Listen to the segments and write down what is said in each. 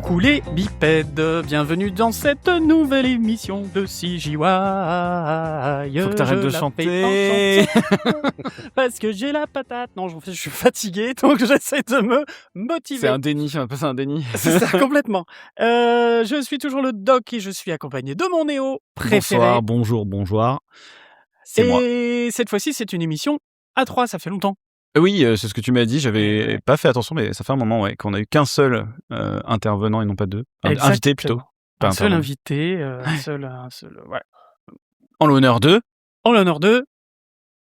Coucou les bipèdes, bienvenue dans cette nouvelle émission de CJY. Faut que t'arrêtes de chanter. Parce que j'ai la patate. Non, je suis fatigué, donc j'essaie de me motiver. C'est un déni, on appelle ça un déni. C'est ça, complètement. Je suis toujours le doc et je suis accompagné de mon Néo préféré. Bonsoir, bonjour. C'est moi. Et cette fois-ci, c'est une émission à 3, ça fait longtemps. Oui, c'est ce que tu m'as dit, j'avais pas fait attention, mais ça fait un moment qu'on a eu qu'un seul intervenant et non pas deux. Invité plutôt. Un seul invité, un seul, ouais. En l'honneur de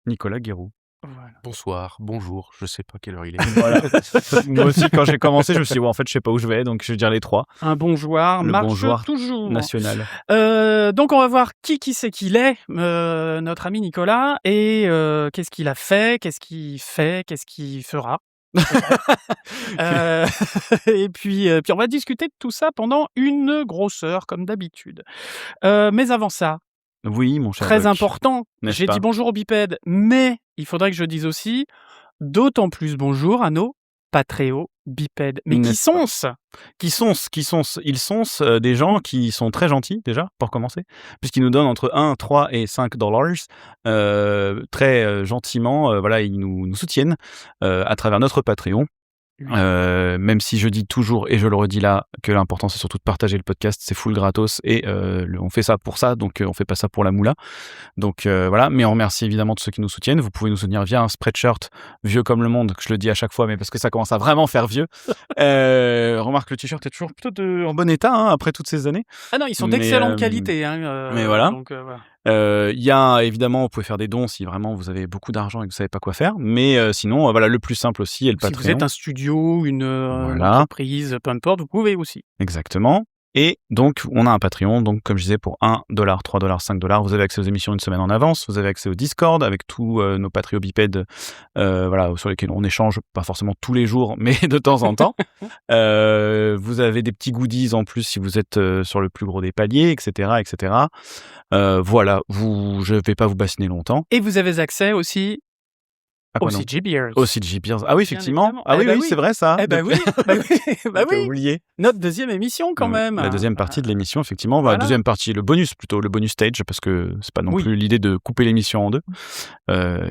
Nicolas Guéroux. Voilà. Bonsoir, bonjour, je sais pas quelle heure il est. Voilà. Moi aussi, quand j'ai commencé, je me suis dit, en fait, je sais pas où je vais, donc je vais dire les trois. Un bonjour marche bonjour toujours. National. Donc, on va voir qui c'est qu'il est, notre ami Nicolas, et qu'est-ce qu'il a fait, qu'est-ce qu'il fera. Et puis on va discuter de tout ça pendant une grosse heure, comme d'habitude. Mais avant ça, Oui, mon cher très Doc. important, N'est-ce j'ai pas dit bonjour aux bipèdes, mais il faudrait que je dise aussi d'autant plus bonjour à nos patréos bipèdes. Mais qui N'est-ce pas sont-ce? Ils sont des gens qui sont très gentils, déjà, pour commencer, puisqu'ils nous donnent entre 1, 3 et 5 dollars, très gentiment, voilà, ils nous soutiennent à travers notre Patreon. Même si je dis toujours, et je le redis là, que l'important c'est surtout de partager le podcast, c'est full gratos, et on fait ça pour ça, donc on fait pas ça pour la moula. Donc voilà, mais on remercie évidemment tous ceux qui nous soutiennent. Vous pouvez nous soutenir via un spreadshirt vieux comme le monde, que je le dis à chaque fois, mais parce que ça commence à vraiment faire vieux. Remarque, le t-shirt est toujours plutôt en bon état, hein, après toutes ces années. Ah non, ils sont Mais, d'excellente qualité. Hein, mais voilà. Donc, voilà. Il y a évidemment, vous pouvez faire des dons si vraiment vous avez beaucoup d'argent et que vous savez pas quoi faire, mais sinon voilà, le plus simple aussi est le Si Patreon. vous êtes un studio, une entreprise, peu importe, vous pouvez aussi. Exactement. Et donc, on a un Patreon. Donc, comme je disais, pour 1 $, 3 $, 5 $, vous avez accès aux émissions une semaine en avance. Vous avez accès au Discord avec tous nos Patreons bipèdes, voilà, sur lesquels on échange, pas forcément tous les jours, mais de temps en temps. Vous avez des petits goodies en plus si vous êtes sur le plus gros des paliers, etc., etc. Voilà, je vais pas vous bassiner longtemps. Et vous avez accès aussi Au CG Beers. Au CG Beers. Ah oui, effectivement. évidemment. Ah oui, bah oui, oui. c'est vrai ça. Eh ben oui, bah oui. Oublié. Notre deuxième émission quand même. La deuxième partie de l'émission, effectivement. Voilà. La deuxième partie, le bonus plutôt, le bonus stage, parce que c'est pas non plus l'idée de couper l'émission en deux,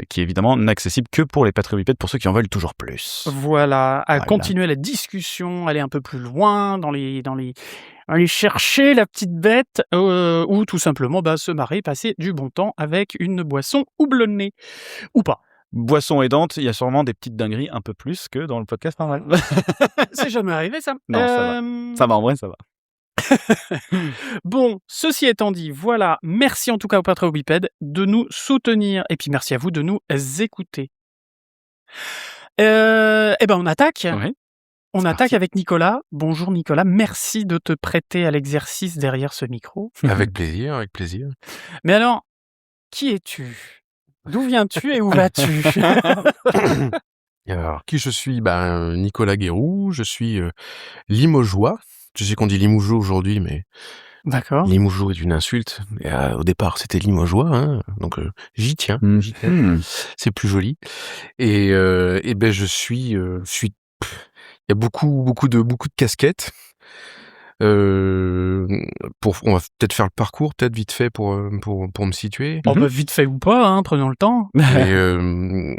qui est évidemment n'accessible que pour les Patreon bipèdes, pour ceux qui en veulent toujours plus. Voilà, à continuer la discussion, aller un peu plus loin aller chercher la petite bête, ou tout simplement se marrer, passer du bon temps avec une boisson houblonnée. Ou pas. Boisson aidante, il y a sûrement des petites dingueries un peu plus que dans le podcast normal. C'est jamais arrivé ça. Non, ça va. Ça va, en vrai, ça va. Bon, ceci étant dit, voilà, merci en tout cas aux Patreon bipèdes de nous soutenir, et puis merci à vous de nous écouter. On attaque. Ouais. On attaque avec Nicolas. Bonjour Nicolas, merci de te prêter à l'exercice derrière ce micro. Avec plaisir, avec plaisir. Mais alors, qui es-tu ? D'où viens-tu et où vas-tu ? Alors, qui je suis ? Nicolas Guéroux, je suis Limogeois. Je sais qu'on dit Limougeot aujourd'hui, mais D'accord. Limougeot est une insulte. Et, au départ, c'était Limogeois, hein, donc j'y tiens. C'est plus joli. Et je suis. Il y a beaucoup de casquettes. On va peut-être faire le parcours, peut-être vite fait pour me situer. Vite fait ou pas, hein, prenons le temps. Et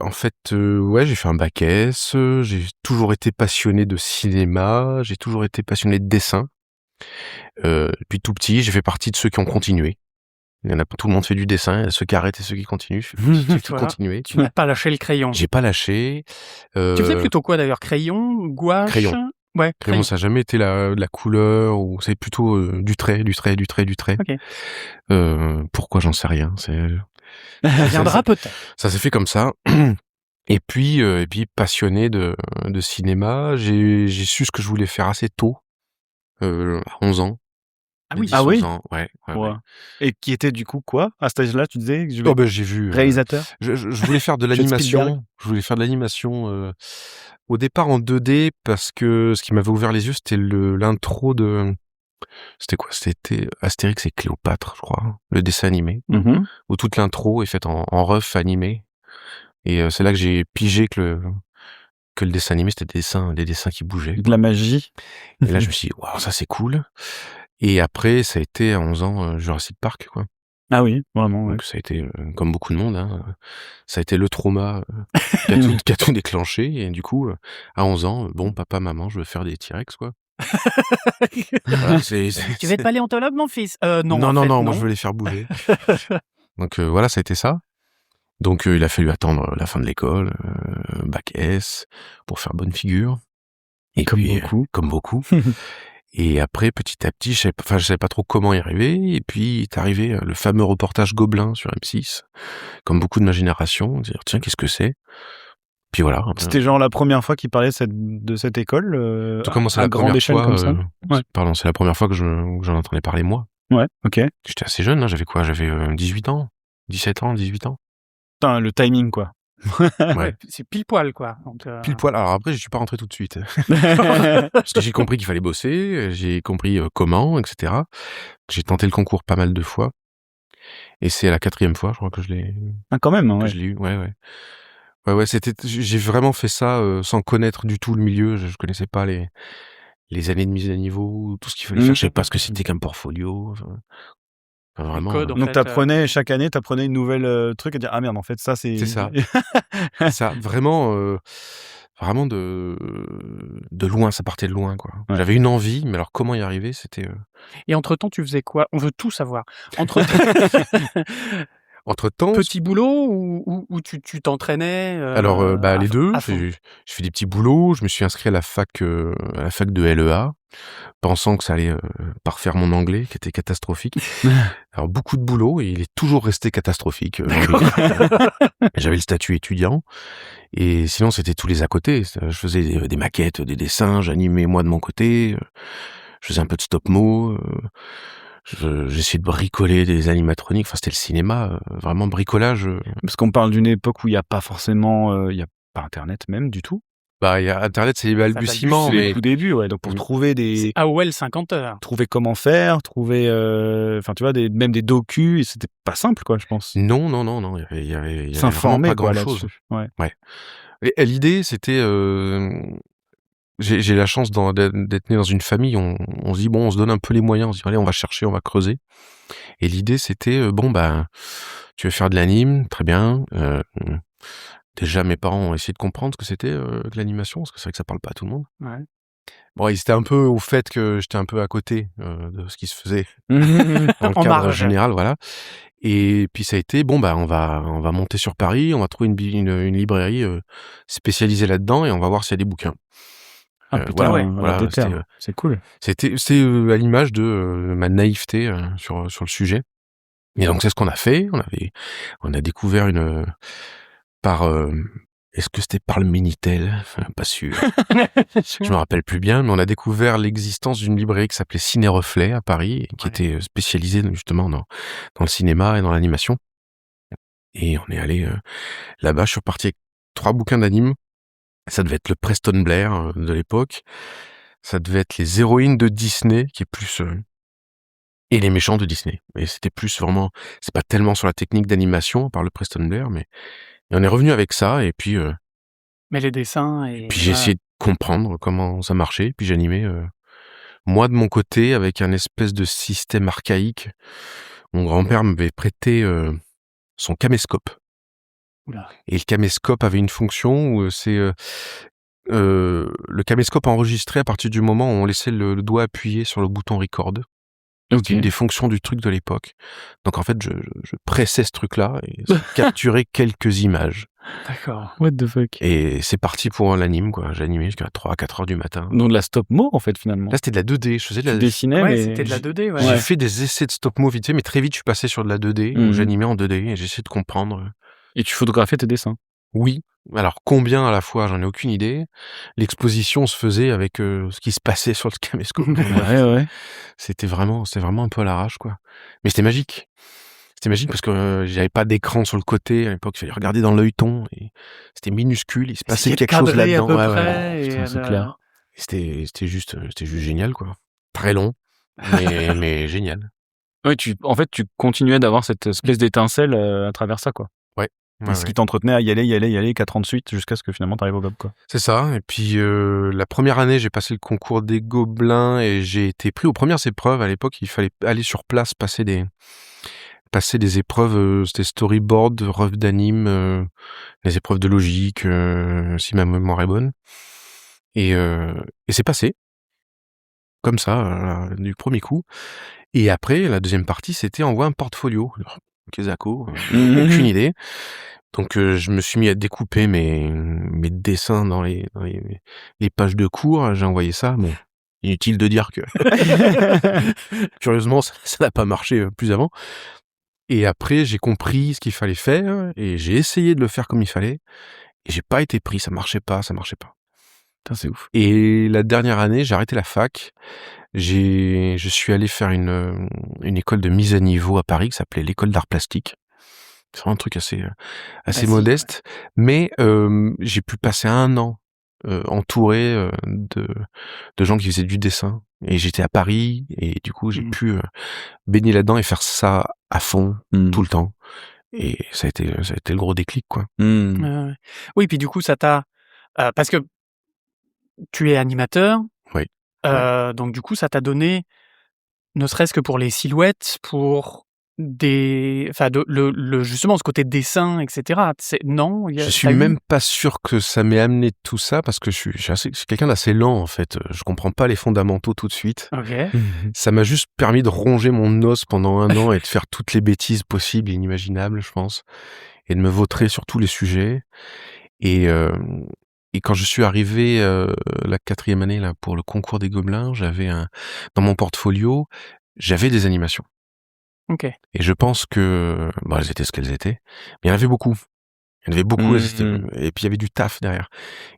en fait, j'ai fait un bac S. J'ai toujours été passionné de cinéma. J'ai toujours été passionné de dessin. Depuis tout petit, j'ai fait partie de ceux qui ont continué. Tout le monde fait du dessin, il y a ceux qui arrêtent et ceux qui continuent. J'ai continué. Tu n'as pas lâché le crayon. J'ai pas lâché. Tu faisais plutôt quoi d'ailleurs ? Crayon, gouache ? Crayon. Ouais, Crayon, ça n'a jamais été la couleur, ou c'est plutôt du trait. Ok. Pourquoi, j'en sais rien. Ça viendra peut-être. Ça s'est fait comme ça. Et puis passionné de cinéma, j'ai su ce que je voulais faire assez tôt, à 11 ans. Ah oui. 10, Ah oui. 11 ans, ouais. Et qui était du coup quoi ? À cet âge-là, tu disais que J'ai vu. réalisateur. Je voulais faire de l'animation. Je voulais faire de l'animation au départ en 2D, parce que ce qui m'avait ouvert les yeux, c'était l'intro de... C'était quoi ? C'était Astérix et Cléopâtre, je crois, le dessin animé, où toute l'intro est faite en ref animé. Et c'est là que j'ai pigé que que le dessin animé, c'était des dessins qui bougeaient. De la magie. Et là, je me suis dit: «Waouh, ça c'est cool». Et après, ça a été à 11 ans, Jurassic Park, quoi. Ah oui, vraiment, ouais. Donc ça a été, comme beaucoup de monde, hein, ça a été le trauma, qui a tout déclenché et du coup, à 11 ans, bon papa, maman, je veux faire des T-Rex, quoi. Voilà, Tu veux être paléontologue, mon fils? Non, non, en non, fait, non, moi non. je veux les faire bouger. Donc voilà, ça a été ça. Donc il a fallu attendre la fin de l'école, bac S, pour faire bonne figure. Et Comme puis, beaucoup. comme beaucoup. Et après, petit à petit, je savais pas trop comment y arriver. Et puis est arrivé le fameux reportage Gobelin sur M6, comme beaucoup de ma génération, dire tiens, qu'est-ce que c'est? Puis voilà. C'était genre la première fois qu'il parlait de cette école Tout commence à à la grande première échelle fois. comme ça. Ouais. Pardon, c'est la première fois que j'en entendais parler moi. Ouais, ok. J'étais assez jeune, hein, j'avais quoi? J'avais 18 ans, 17 ans, 18 ans. Putain, le timing, quoi. Ouais. C'est pile poil, quoi. Donc, Pile poil. Alors après, je suis pas rentré tout de suite. Parce que j'ai compris qu'il fallait bosser, j'ai compris comment, etc. J'ai tenté le concours pas mal de fois. Et c'est à la 4e fois, je crois, que je l'ai Ah, quand même, que ouais. je l'ai eu. Ouais, ouais. Ouais, j'ai vraiment fait ça sans connaître du tout le milieu. Je connaissais pas les années de mise à niveau, tout ce qu'il fallait faire. Je savais pas ce que c'était qu'un portfolio. Enfin, vraiment. codes, en Donc fait, chaque année, t'apprenais une nouvelle truc à dire ah merde, en fait ça c'est. C'est ça. C'est ça. Vraiment, vraiment de loin. Ça partait de loin, quoi. Ouais. J'avais une envie, mais alors comment y arriver, c'était. Et entre-temps, tu faisais quoi? On veut tout savoir. Entre-temps, Entre-temps, petit boulot ou tu t'entraînais alors les deux. à fond? Je fais des petits boulots. Je me suis inscrit à la fac de LEA, pensant que ça allait parfaire mon anglais, qui était catastrophique. Alors beaucoup de boulot et il est toujours resté catastrophique. J'avais le statut étudiant et sinon c'était tous les à côté. Je faisais des maquettes, des dessins, j'animais moi de mon côté. Je faisais un peu de stop-mo. J'essayais de bricoler des animatroniques. Enfin, c'était le cinéma, vraiment bricolage. Parce qu'on parle d'une époque où il y a pas forcément, il y a pas internet même du tout. Bah, il y a Internet, c'est les balbutiements, C'est mais les tout début, ouais. Donc pour trouver C'est AOL 50 heures. trouver comment faire, trouver, enfin tu vois même des docus, et c'était pas simple, quoi, je pense. non, il y avait vraiment S'informer, pas quoi, grand-chose. là-dessus. Ouais. Et l'idée, c'était, j'ai la chance d'être né dans une famille, on se dit bon, on se donne un peu les moyens, on se dit allez, on va chercher, on va creuser. Et l'idée, c'était bon, bah, tu veux faire de l'anime, très bien. Déjà, mes parents ont essayé de comprendre ce que c'était de l'animation, parce que c'est vrai que ça parle pas à tout le monde. Ouais. Bon, ils étaient un peu au fait que j'étais un peu à côté de ce qui se faisait dans le En cadre marge. général, voilà. Et puis ça a été bon, bah, on va monter sur Paris, on va trouver une librairie spécialisée là-dedans et on va voir s'il y a des bouquins. Ah putain, voilà, déter, c'est cool. c'est à l'image de ma naïveté sur le sujet. Et donc c'est ce qu'on a fait. On a découvert par est-ce que c'était par le Minitel? Enfin, pas sûr. Je me rappelle plus bien, mais on a découvert l'existence d'une librairie qui s'appelait Ciné Reflet à Paris, qui était spécialisée justement dans le cinéma et dans l'animation. Et on est allé là-bas. Je suis reparti avec 3 bouquins d'anime. Ça devait être le Preston Blair de l'époque. Ça devait être les héroïnes de Disney, qui est plus et les méchants de Disney. Et c'était plus vraiment, c'est pas tellement sur la technique d'animation par le Preston Blair, mais et on est revenu avec ça et puis Mais les dessins et j'ai essayé de comprendre comment ça marchait, puis j'animais moi de mon côté avec un espèce de système archaïque. Mon grand-père m'avait prêté son caméscope. Oula. Et le caméscope avait une fonction où le caméscope enregistrait à partir du moment où on laissait le doigt appuyé sur le bouton record. Ok. C'est une des fonctions du truc de l'époque. Donc en fait, je pressais ce truc-là et ça capturait quelques images. D'accord. What the fuck. Et c'est parti pour l'anime, quoi. J'ai animé jusqu'à 3-4 heures du matin. Donc de la stop-mo, en fait, finalement. Là, c'était de la 2D. Je faisais de Tu la... dessinais, Ouais, mais c'était de la 2D, ouais. J'ai fait des essais de stop-mo vite fait, mais très vite, je suis passé sur de la 2D, où j'animais en 2D et j'essayais de comprendre. Et tu photographiais tes dessins. Oui. Alors, combien à la fois, j'en ai aucune idée. L'exposition se faisait avec ce qui se passait sur le caméscope. Ouais. C'était vraiment un peu à l'arrache, quoi. Mais c'était magique. C'était magique parce que j'avais pas d'écran sur le côté. À l'époque, il fallait regarder dans l'œilleton. Et c'était minuscule. Il se passait quelque chose là-dedans. À peu près, et Putain, c'est clair. Et c'était juste génial, quoi. Très long, mais génial. Ouais, en fait, tu continuais d'avoir cette espèce d'étincelle à travers ça, quoi. Ouais. Ouais, Et ce ouais. qui t'entretenait à y aller 4 ans de suite jusqu'à ce que finalement t'arrives au GOB, quoi. C'est ça. Et puis la première année, j'ai passé le concours des Gobelins et j'ai été pris aux premières épreuves. À l'époque, il fallait aller sur place, passer des épreuves. C'était storyboard, ref d'anime, les épreuves de logique, si ma mémoire est bonne. Et c'est passé comme ça, du premier coup. Et après, la deuxième partie, c'était envoie un portfolio. Alors, Kezako, aucune idée. Donc je me suis mis à découper mes dessins dans les pages de cours. J'ai envoyé ça. Bon, inutile de dire que curieusement, ça n'a pas marché plus avant. Et après, j'ai compris ce qu'il fallait faire et j'ai essayé de le faire comme il fallait. Et j'ai pas été pris. Ça marchait pas. Putain, c'est ouf. Et la dernière année, j'ai arrêté la fac. Je suis allé faire une école de mise à niveau à Paris qui s'appelait l'école d'art plastique. C'est vraiment un truc assez Basique, modeste, mais j'ai pu passer 1 an entouré de gens qui faisaient du dessin. Et j'étais à Paris et du coup j'ai Mmh. pu baigner là-dedans et faire ça à fond tout Mmh. le temps. Et ça a été le gros déclic, quoi. Mmh. Ouais, ouais. Oui, puis du coup, ça t'a parce que tu es animateur, Oui. Ouais. donc du coup, ça t'a donné, ne serait-ce que pour les silhouettes, pour des enfin de le justement ce côté dessin et cetera. C'est non, il y Je a suis tu eu même pas sûr que ça m'ait amené tout ça parce que je suis quelqu'un d'assez lent, en fait. Je comprends pas les fondamentaux tout de suite. OK. Ça m'a juste permis de ronger mon os pendant 1 an et de faire toutes les bêtises possibles et inimaginables, je pense, et de me vautrer sur tous les sujets. Et quand je suis arrivé la 4e année là pour le concours des Gobelins, dans mon portfolio, j'avais des animations. OK. Et je pense que elles étaient ce qu'elles étaient, mais il y en avait beaucoup. Il y en avait beaucoup, et puis il y avait du taf derrière.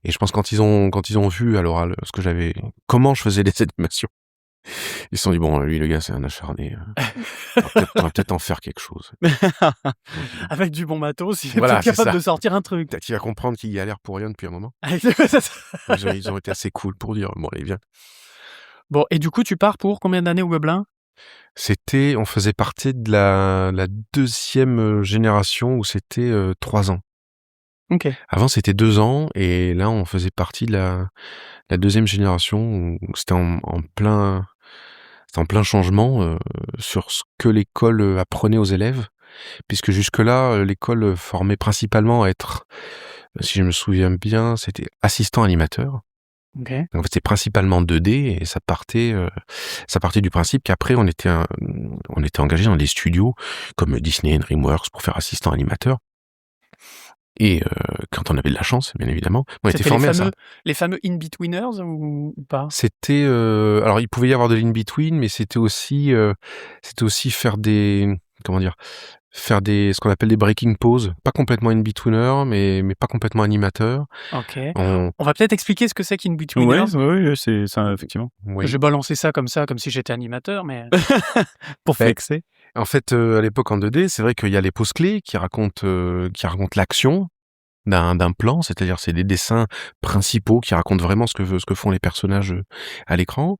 Et je pense quand ils ont vu à l'oral comment je faisais les animations, ils se sont dit bon, lui le gars c'est un acharné. On va peut-être en faire quelque chose. Avec du bon matos, il est Voilà, peut-être c'est capable ça. de sortir un truc. Peut-être qu'il va comprendre qu'il galère pour rien depuis un moment. C'est ça. Ils ont été assez cool pour dire bon allez viens. Bon, et du coup, tu pars pour combien d'années au Gobelin? On faisait partie de la 2e génération où c'était 3 ans. OK. Avant c'était 2 ans et là on faisait partie de la 2e génération où c'était en plein changement sur ce que l'école apprenait aux élèves, puisque jusque-là l'école formait principalement à être, si je me souviens bien, c'était assistant animateur. OK. En fait, c'est principalement 2D et ça partait du principe qu'après on était engagé dans des studios comme Disney et DreamWorks pour faire assistant animateur. Et quand on avait de la chance, bien évidemment, on était C'était formé à ça. les fameux in-betweeners ou pas? C'était alors il pouvait y avoir de l'in-between, mais c'était aussi faire ce qu'on appelle des breaking poses, pas complètement in-betweener, mais pas complètement animateur. OK. On On va peut-être expliquer ce que c'est qu'in-betweeners. Ouais, c'est ça, effectivement. oui. Je vais balancer ça, comme si j'étais animateur, mais Pour Ben, flexer. En fait, à l'époque en 2D, c'est vrai qu'il y a les poses clés qui racontent l'action d'un plan, c'est-à-dire c'est des dessins principaux qui racontent vraiment ce que font les personnages à l'écran.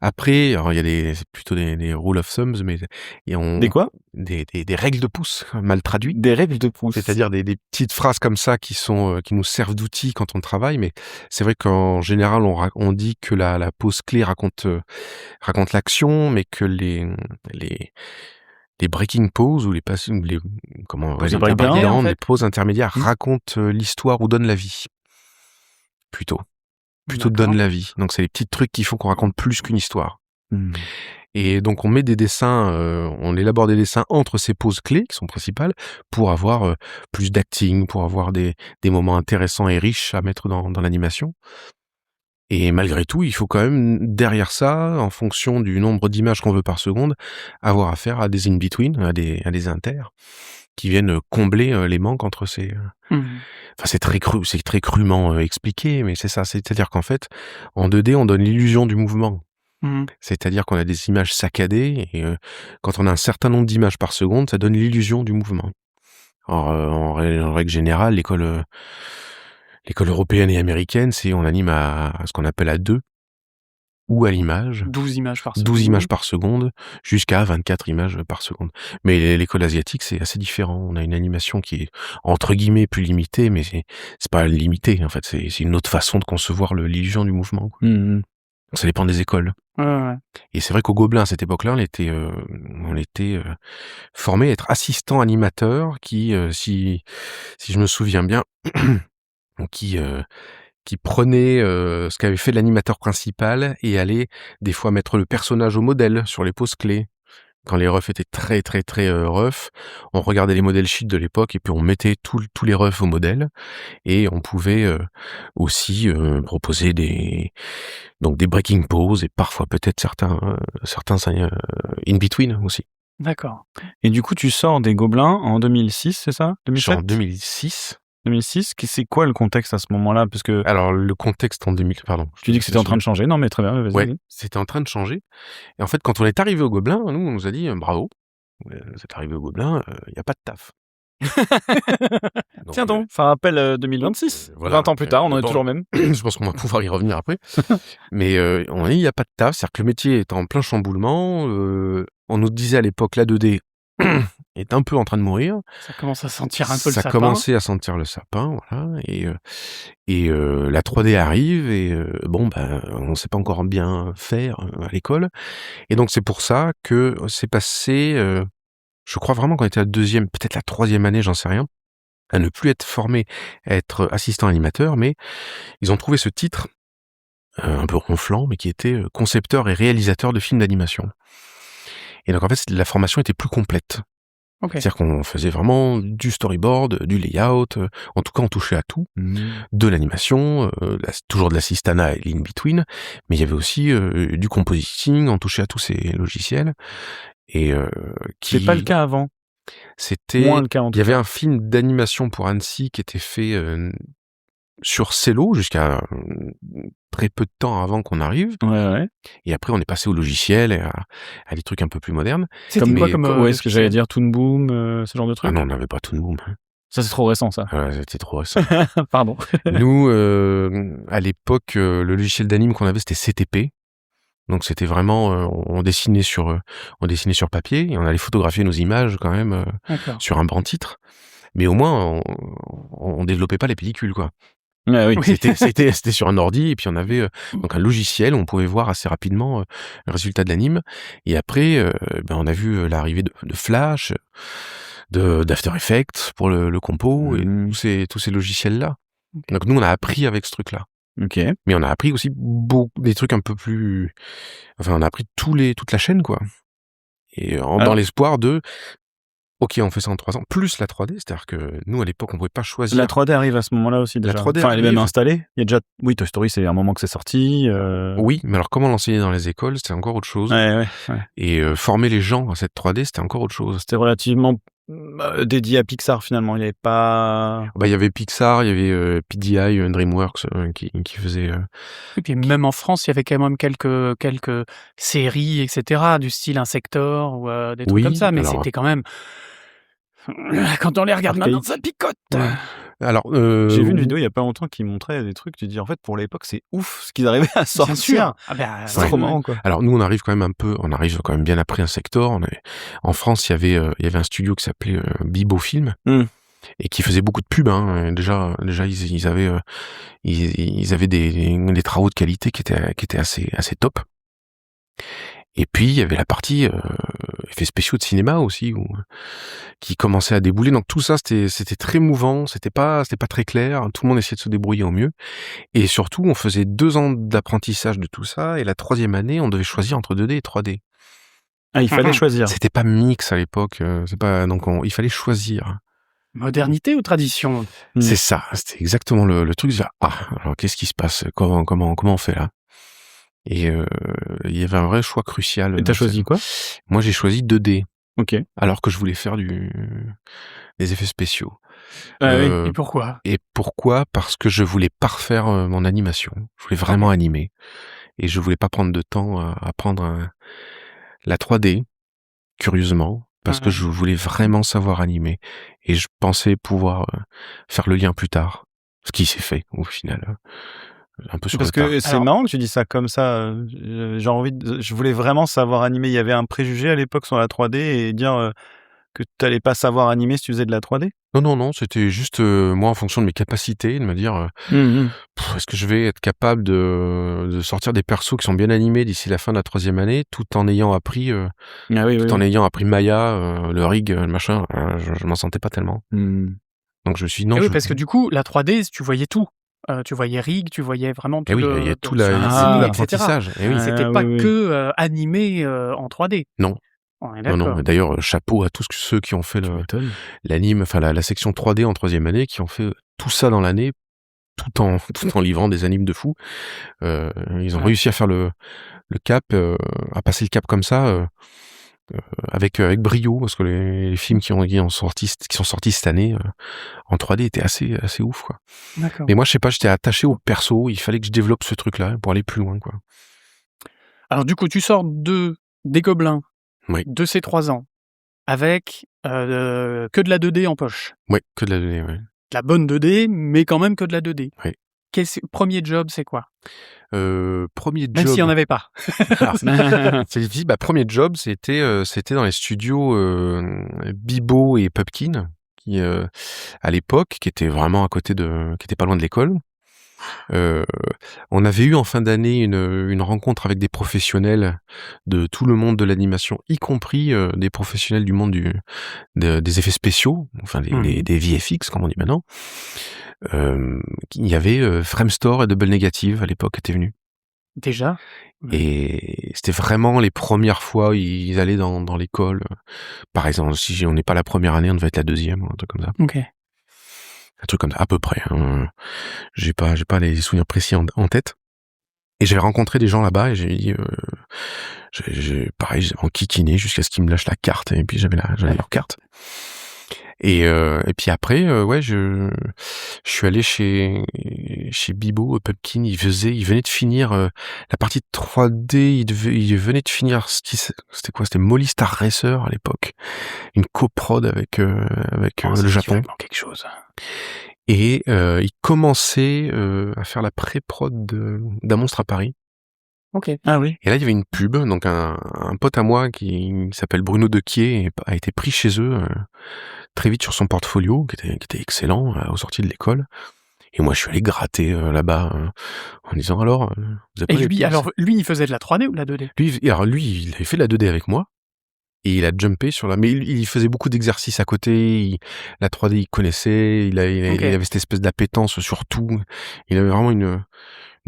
Après, alors il y a c'est plutôt des rule of thumbs, mais Des quoi? des règles de pouce mal traduites. Des règles de pouce. C'est-à-dire des petites phrases comme ça qui nous servent d'outils quand on travaille, mais c'est vrai qu'en général on dit que la pose clé raconte l'action, mais que les breaking poses ou les Poses les intermédiaires, breakdowns, en fait. les pauses intermédiaires Mmh. racontent l'histoire ou donnent la vie. Plutôt D'accord. donnent la vie. Donc c'est les petits trucs qui font qu'on raconte plus qu'une histoire. Mmh. Et donc on met des dessins, on élabore des dessins entre ces poses clés qui sont principales pour avoir plus d'acting, pour avoir des moments intéressants et riches à mettre dans l'animation. Et malgré tout, il faut quand même derrière ça, en fonction du nombre d'images qu'on veut par seconde, avoir affaire à des in-between, à des inters, qui viennent combler les manques entre ces. Mmh. Enfin, c'est très crûment expliqué, mais c'est ça. C'est-à-dire qu'en fait, en 2D, on donne l'illusion du mouvement. Mmh. C'est-à-dire qu'on a des images saccadées et quand on a un certain nombre d'images par seconde, ça donne l'illusion du mouvement. Alors, en règle générale, l'école européenne et américaine, on anime à ce qu'on appelle à 2. ou à l'image. 12 images par 12 seconde. images par seconde, jusqu'à 24 images par seconde. Mais l'école asiatique, c'est assez différent. On a une animation qui est, entre guillemets, plus limitée, mais c'est pas limité, en fait. C'est une autre façon de concevoir l'illusion du mouvement, quoi. Mhm. Ça dépend des écoles. Ouais. Et c'est vrai qu'au Gobelin, à cette époque-là, on était formé à être assistant animateur qui, si je me souviens bien, qui prenait ce qu'avait fait l'animateur principal et allait des fois mettre le personnage au modèle sur les poses clés. Quand les refs étaient très très très rough, on regardait les modèles sheets de l'époque et puis on mettait tous les refs au modèle et on pouvait aussi proposer des breaking poses et parfois peut-être certains in between aussi. D'accord. Et du coup, tu sors des Gobelins en 2006, c'est ça? Je suis 2007? en 2006. 2006, c'est quoi le contexte à ce moment-là? Parce que Alors le contexte en 2000, pardon. tu dis que c'était en train de changer. Non, mais très bien, vas-y. Ouais, vas-y. c'était en train de changer. Et en fait, quand on est arrivé au Gobelin, nous, on nous a dit bravo, vous êtes arrivé au Gobelin, il n'y a pas de taf. Tiens donc, ça rappelle 2026. voilà. 20 ans plus tard, on en est Bon. toujours même. Je pense qu'on va pouvoir y revenir après. Mais on a dit il n'y a pas de taf, c'est-à-dire que le métier est en plein chamboulement. On nous disait à l'époque la 2D est un peu en train de mourir. Ça commence à sentir un peu le Ça sapin. commençait à sentir le sapin, voilà. Et la 3D arrive et on sait pas encore bien faire à l'école. Et donc c'est pour ça que c'est passé, je crois vraiment qu'on était à la deuxième, peut-être la troisième année, j'en sais rien, à ne plus être formé à être assistant animateur, mais ils ont trouvé ce titre un peu ronflant, mais qui était concepteur et réalisateur de films d'animation. Et donc en fait la formation était plus complète. Ok. C'est-à-dire qu'on faisait vraiment du storyboard, du layout, en tout cas on touchait à tout, de l'animation, toujours de l'assistana et l'in-between, mais il y avait aussi du compositing, on touchait à tous ces logiciels. Et C'est pas le cas avant. C'était, Moins le cas en il tout y avait cas. un film d'animation pour Annecy qui était fait sur Cello jusqu'à très peu de temps avant qu'on arrive. Ouais. Et après, on est passé au logiciel et à des trucs un peu plus modernes. C'était quoi mais- comme Ouais, ce que j'allais logiciel dire, Toon Boom, ce genre de truc. Ah non, on n'avait pas Toon Boom. Ça, c'est trop récent, ça. C'était trop récent. Pardon. Nous, à l'époque, le logiciel d'anime qu'on avait, c'était CTP. Donc c'était vraiment, on dessinait sur papier et on allait photographier nos images quand même D'accord. sur un banc titre. Mais au moins, on développait pas les pellicules, quoi. Ouais, oui. C'était sur un ordi et puis on avait donc un logiciel où on pouvait voir assez rapidement le résultat de l'anime. Et après, on a vu l'arrivée de Flash, d'After Effects pour le compo et tous ces logiciels-là. Ok. Donc nous, on a appris avec ce truc-là. Ok. Mais on a appris aussi des trucs un peu plus... Enfin, on a appris toute la chaîne, quoi. Et dans l'espoir de... Ok, on fait ça en 3 ans. Plus la 3D, c'est-à-dire que nous, à l'époque, on pouvait pas choisir... La 3D arrive à ce moment-là aussi, déjà. La 3D enfin, elle est même arrive. installée. Il y a déjà... Oui, Toy Story, c'est un moment que c'est sorti. Oui, mais alors comment l'enseigner dans les écoles, c'était encore autre chose. Ouais. Et former les gens à cette 3D, c'était encore autre chose. C'était relativement dédié à Pixar, finalement. Il n'y avait pas... Il y avait Pixar, il y avait PDI, DreamWorks qui faisait... Et puis même en France, il y avait quand même quelques séries, etc., du style Insector ou des trucs Oui, comme ça, mais alors- c'était quand même... Quand on les regarde maintenant, Archaïque. ça picote. Ouais. Alors, J'ai vu une vidéo il y a pas longtemps qui montrait des trucs. Tu dis, en fait, pour l'époque, c'est ouf ce qu'ils arrivaient à sortir. Bien sûr. Ah bah, C'est Ouais. trop marrant, quoi. Alors nous, on arrive quand même bien après Insector. En France, il y avait un studio qui s'appelait Bibo Film et qui faisait beaucoup de pubs. Hein. Déjà, ils avaient des travaux de qualité qui étaient assez top. Et puis il y avait la partie effets spéciaux de cinéma aussi qui commençait à débouler. Donc tout ça, c'était très mouvant. C'était pas très clair. Tout le monde essayait de se débrouiller au mieux. Et surtout, on faisait 2 ans d'apprentissage de tout ça. Et la 3e année, on devait choisir entre 2D et 3D. Ah, il fallait choisir. C'était pas mix à l'époque. Il fallait choisir. Modernité ou tradition? C'est ça. C'était exactement le truc. Alors qu'est-ce qui se passe? Comment on fait là? Et il y avait un vrai choix crucial. Et t'as choisi quoi? Moi, j'ai choisi 2D. Ok. Alors que je voulais faire des effets spéciaux. Ah oui. Et pourquoi? Et pourquoi? Parce que je voulais parfaire mon animation. Je voulais vraiment animer. Et je voulais pas prendre de temps à apprendre la 3D, curieusement, parce que je voulais vraiment savoir animer. Et je pensais pouvoir faire le lien plus tard. Ce qui s'est fait, au final. un peu sur Parce le tard. que c'est Alors marrant que tu dis ça comme ça. Je voulais vraiment savoir animer. Il y avait un préjugé à l'époque sur la 3D et dire que tu n'allais pas savoir animer si tu faisais de la 3D. Non, c'était juste, moi, en fonction de mes capacités, de me dire, est-ce que je vais être capable de sortir des persos qui sont bien animés d'ici la fin de la 3e année, tout en ayant appris Maya, le rig, le machin, je m'en sentais pas tellement. Donc je me suis dit: «Non, et oui, je». parce que du coup, la 3D, tu voyais tout. Tu voyais rig, tu voyais vraiment Eh tout oui, il y a donc tout sur un tout site, et cetera. l'apprentissage. Eh oui. C'était pas que, animé, en 3D. Non, On est non, d'accord. d'ailleurs, chapeau à tous ceux qui ont fait Tu m'étonnes. l'anime, enfin la section 3D en 3e année, qui ont fait tout ça dans l'année, tout en livrant des animes de fou. Ils ont Ouais. réussi à faire le cap, à passer le cap comme ça, avec brio, parce que les films qui sont sortis cette année, en 3D étaient assez ouf, quoi. D'accord. Mais moi, je sais pas, j'étais attaché au perso, il fallait que je développe ce truc-là pour aller plus loin, quoi. Alors du coup, tu sors des Gobelins Oui. de ces 3 ans avec, que de la 2D en poche. Ouais, que de la 2D, ouais. De la bonne 2D, mais quand même que de la 2D. Oui. Premier job, c'est quoi? Premier Même s'il y en job. avait pas. Alors, c'est difficile. Premier job, c'était dans les studios Bibo et Pupkin, qui à l'époque, qui étaient vraiment qui étaient pas loin de l'école. On avait eu en fin d'année une rencontre avec des professionnels de tout le monde de l'animation, y compris des professionnels du monde des effets spéciaux, enfin des VFX comme on dit maintenant. Il y avait Framestore et Double Negative à l'époque étaient venus. Déjà? Et c'était vraiment les premières fois ils allaient dans l'école. Par exemple, si on n'est pas la première année, on devait être la 2e, ou un truc comme ça. OK. Un truc comme ça, à peu près. J'ai pas les souvenirs précis en tête. Et j'avais rencontré des gens là-bas et j'ai dit, pareil, j'ai enquiquiné jusqu'à ce qu'ils me lâchent la carte, et puis j'avais leur carte. Et puis après, ouais, je suis allé chez Bibo, Pupkin. Il venait de finir la partie 3D. Il venait de finir c'était quoi? C'était Molly Star Racer à l'époque, une coprod avec le Japon. Quelque chose. Et il commençait à faire la pré-prod d'un Monstre à Paris. OK. Ah oui. Et là, il y avait une pub, donc un pote à moi qui s'appelle Bruno Dequier a été pris chez eux très vite sur son portfolio, qui était excellent au sorti de l'école. Et moi, je suis allé gratter là-bas en disant alors, vous avez Et pas des lui, pièces alors, lui, il faisait de la 3D ou de la 2D? Lui, il avait fait de la 2D avec moi. Et il a jumpé sur mais il faisait beaucoup d'exercices à côté. La 3D, il connaissait. Il avait cette espèce d'appétence sur tout. Il avait vraiment une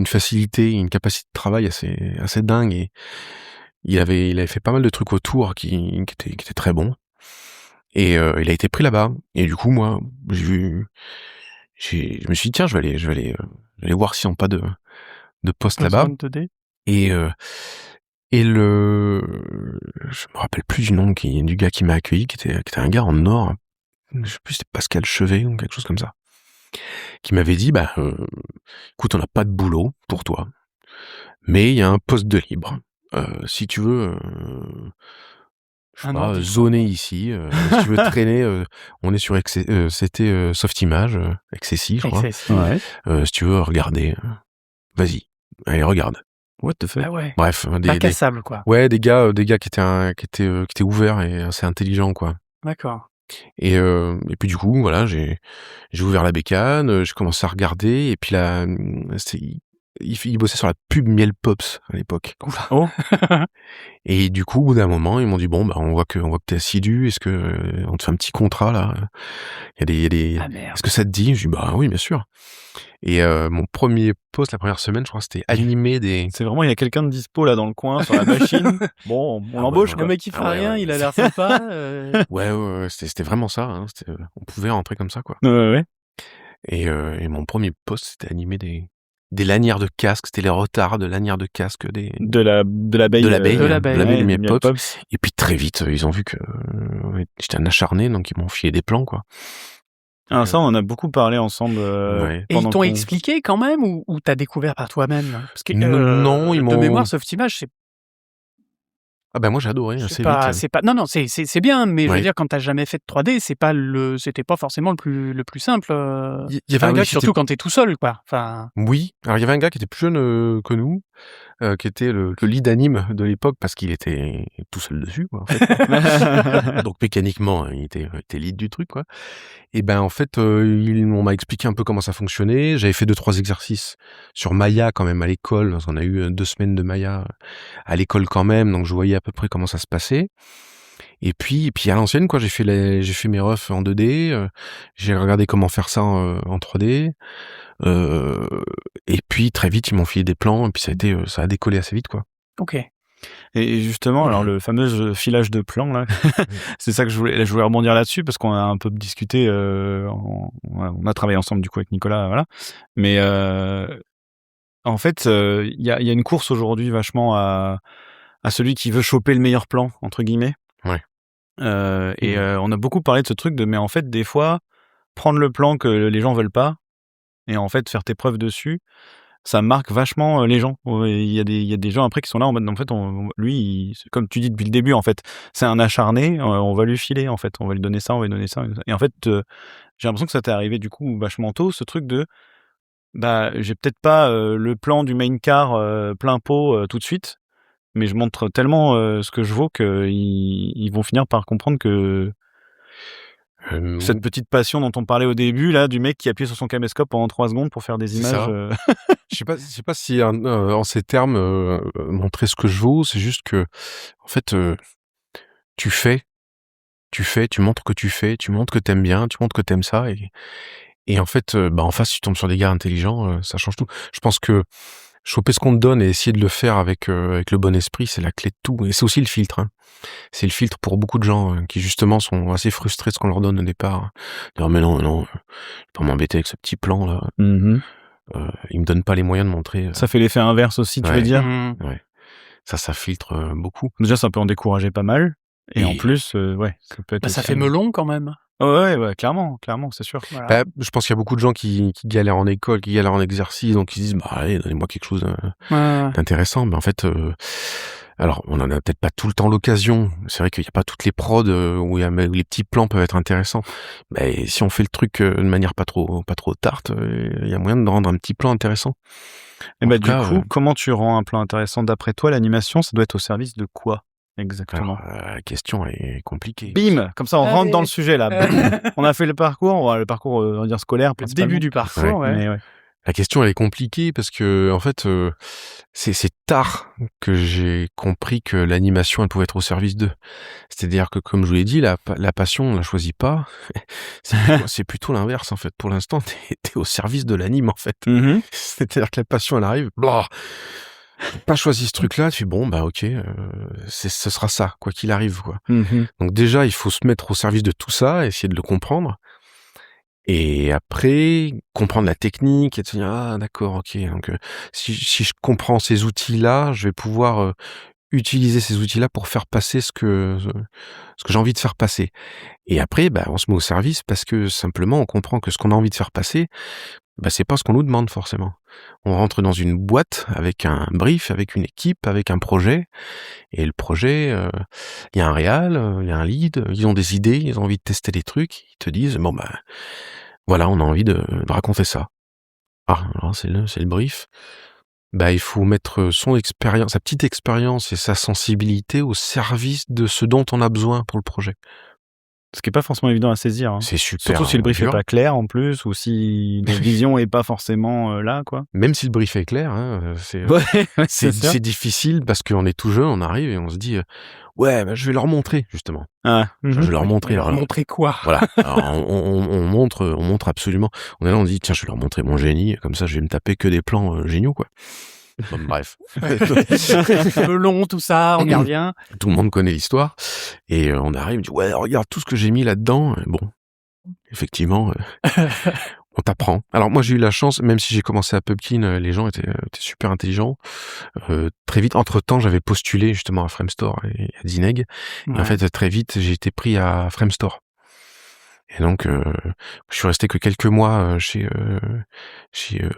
facilité, une capacité de travail assez dingue. Et il avait fait pas mal de trucs autour qui étaient très bons. Et il a été pris là-bas. Et du coup, moi, je me suis dit, tiens, je vais aller voir s'ils n'ont pas de poste là-bas. Besoin de 2D? Et je me rappelle plus du nom du gars qui m'a accueilli, qui était un gars en or. Je sais plus, c'était Pascal Chevet ou quelque chose comme ça. Qui m'avait dit, écoute, on n'a pas de boulot pour toi, mais il y a un poste de libre. Si tu veux, je sais pas, zoner ici, si tu veux traîner, on est sur c'était Softimage, Excessi, je crois. Ouais. Si tu veux regarder, vas-y, allez, regarde. What the fuck? Ah ouais. Bref, Bac à sable, quoi. ouais, des gars qui étaient ouverts et assez intelligents, quoi. D'accord. Et puis du coup, voilà, j'ai ouvert la bécane, j'ai commencé à regarder, et puis là, il bossait sur la pub Miel Pops à l'époque. Oh. Et du coup, au bout d'un moment, ils m'ont dit, bon, on voit que t'es assidu, est-ce que on te fait un petit contrat là? Il y a des Ah merde. Est-ce que ça te dit? Je dis, bah oui, bien sûr. Et mon premier poste, la première semaine, je crois, c'était animer des... C'est vraiment, il y a quelqu'un de dispo là dans le coin sur la machine. Bon, on l'embauche, ouais, quoi. Le mec, il fera ouais, rien, ouais. il a l'air sympa. Ouais, c'était vraiment ça, hein. On pouvait rentrer comme ça, quoi. Ouais. Et mon premier poste, c'était animer des lanières de casque. C'était les retards de lanières de casque De l'abeille. de l'abeille ouais, de Miel Miel Pops. Pops. Et puis très vite, ils ont vu que j'étais un acharné, donc ils m'ont filé des plans, quoi. Ah, ça, on en a beaucoup parlé ensemble. Ouais. Et ils pendant t'ont qu'on- expliqué quand même, ou t'as découvert par toi-même? Parce que Non, ils de m'ont... mémoire, Softimage, Ah bah, moi j'ai adoré assez vite. C'est pas non, non, c'est bien, mais je veux Ouais. dire quand tu as jamais fait de 3D, c'était pas forcément le plus simple, Il y avait un gars qui était surtout quand tu es tout seul, quoi. Enfin, oui, alors il y avait un gars qui était plus jeune, que nous, qui était le lead anime de l'époque parce qu'il était tout seul dessus, quoi, en fait. Donc mécaniquement, il était lead du truc, quoi. Et ben, en fait, on m'a expliqué un peu comment ça fonctionnait. J'avais fait 2-3 exercices sur Maya quand même à l'école, parce qu'on a eu 2 semaines de Maya à l'école quand même, donc je voyais à peu près comment ça se passait. Et puis à l'ancienne, quoi, j'ai fait mes refs en 2D, j'ai regardé comment faire ça en 3D. Heu et puis très vite, ils m'ont filé des plans et puis ça a décollé assez vite, quoi. OK. Et justement, alors le fameux filage de plans là, c'est ça que je voulais rebondir là-dessus parce qu'on a un peu discuté, on a travaillé ensemble du coup avec Nicolas, voilà. Mais en fait, il y a une course aujourd'hui vachement à celui qui veut choper le meilleur plan entre guillemets. Ouais. On a beaucoup parlé de ce truc mais en fait des fois prendre le plan que les gens veulent pas et en fait faire tes preuves dessus, ça marque vachement les gens. Il y a des gens après qui sont là en mode en fait c'est comme tu dis depuis le début en fait, c'est un acharné, on va lui filer en fait, on va lui donner ça, on va lui donner ça et en fait, j'ai l'impression que ça t'est arrivé du coup vachement tôt ce truc de bah, j'ai peut-être pas le plan du main car plein pot tout de suite, mais je montre tellement ce que je vaux qu'ils vont finir par comprendre que cette petite passion dont on parlait au début là, du mec qui appuie sur son caméscope pendant 3 secondes pour faire des C'est images, ça. Je sais pas si en ces termes, montrer ce que je vaux, c'est juste que, en fait, tu fais, tu montres que tu fais, tu montres que t'aimes bien, tu montres que t'aimes ça et en fait, bah, en face, tu tombes sur des gars intelligents, ça change tout. Je pense que choper ce qu'on te donne et essayer de le faire avec le bon esprit, c'est la clé de tout et c'est aussi le filtre, hein. C'est le filtre pour beaucoup de gens, qui justement sont assez frustrés de ce qu'on leur donne au départ. Dire: «Mais non, non, je vais pas m'embêter avec ce petit plan là, Mmh. il me donne pas les moyens de montrer», Ça fait l'effet inverse aussi, tu veux ouais, dire? Mmh. ouais. Ça filtre, beaucoup Déjà, ça peut en décourager pas mal et en et plus, ouais, ça peut être Bah, ça aussi fait melon quand même. ouais, clairement, clairement, c'est sûr. Voilà. bah, je pense qu'il y a beaucoup de gens qui galèrent en école, qui galèrent en exercice, donc ils se disent: «Bah, allez, donnez-moi quelque chose, Ouais, ouais. d'intéressant». Mais en fait, alors on en a peut-être pas tout le temps l'occasion. C'est vrai qu'il y a pas toutes les prods, où où les petits plans peuvent être intéressants. Mais si on fait le truc, de manière pas trop tarte, il y a moyen de rendre un petit plan intéressant. Et En bah, tout du cas, coup, comment tu rends un plan intéressant d'après toi? L'animation, ça doit être au service de quoi exactement? alors, la question est compliquée. Bim! Comme ça, on rentre dans le Allez. sujet là. Boum. On a fait le parcours, on va dire scolaire Le début principalement, du parcours, Ouais. ouais. mais ouais. La question, elle est compliquée parce que en fait, c'est tard que j'ai compris que l'animation, elle pouvait être au service d'eux. C'est-à-dire que, comme je vous l'ai dit, la passion, on la choisit pas. C'est plutôt l'inverse, en fait. Pour l'instant, t'es au service de l'anime, en fait. Mmh. C'est-à-dire que la passion, elle arrive, blah, t'as pas choisi ce truc-là, tu fais bon, bah ok, ce sera ça, quoi qu'il arrive, quoi. Mmh. Donc déjà, il faut se mettre au service de tout ça, essayer de le comprendre. Et après, comprendre la technique et de se dire: «Ah d'accord, OK, donc si je comprends ces outils-là, je vais pouvoir, utiliser ces outils-là pour faire passer ce que j'ai envie de faire passer». Et après, bah, on se met au service parce que simplement on comprend que ce qu'on a envie de faire passer, bah, c'est pas ce qu'on nous demande forcément. On rentre dans une boîte avec un brief, avec une équipe, avec un projet et le projet, il y a un réal, il y a un lead, ils ont des idées, ils ont envie de tester des trucs, ils te disent: «Bon, bah, voilà, on a envie de raconter ça». Ah, alors c'est le brief. Bah, il faut mettre son expérience, sa petite expérience et sa sensibilité au service de ce dont on a besoin pour le projet. Ce qui est pas forcément évident à saisir, hein. C'est super, Surtout si le brief est dur. pas clair en plus ou si la vision est pas forcément, là, quoi. Même si le brief est clair, hein, Ouais, ouais, c'est sûr. c'est difficile parce qu'on est tout jeune, on arrive et on se dit, «Ouais, bah, je vais leur montrer justement. Ah. Je vais leur montrer». Leur Alors montrer quoi? voilà, alors on montre absolument. On est là, on dit: «Tiens, je vais leur montrer mon génie, comme ça je vais me taper que des plans, géniaux, quoi». Bon, bref. Melon, tout ça, on y revient. Tout le monde connaît l'histoire et on arrive, on dit: «Ouais, regarde tout ce que j'ai mis là-dedans». Bon, effectivement, on t'apprend. Alors moi, j'ai eu la chance, même si j'ai commencé à Pupkin, les gens étaient super intelligents. Très vite, entre-temps, j'avais postulé justement à Framestore et à Dineg et en Ouais. fait, très vite, j'ai été pris à Framestore et donc je suis resté que quelques mois, chez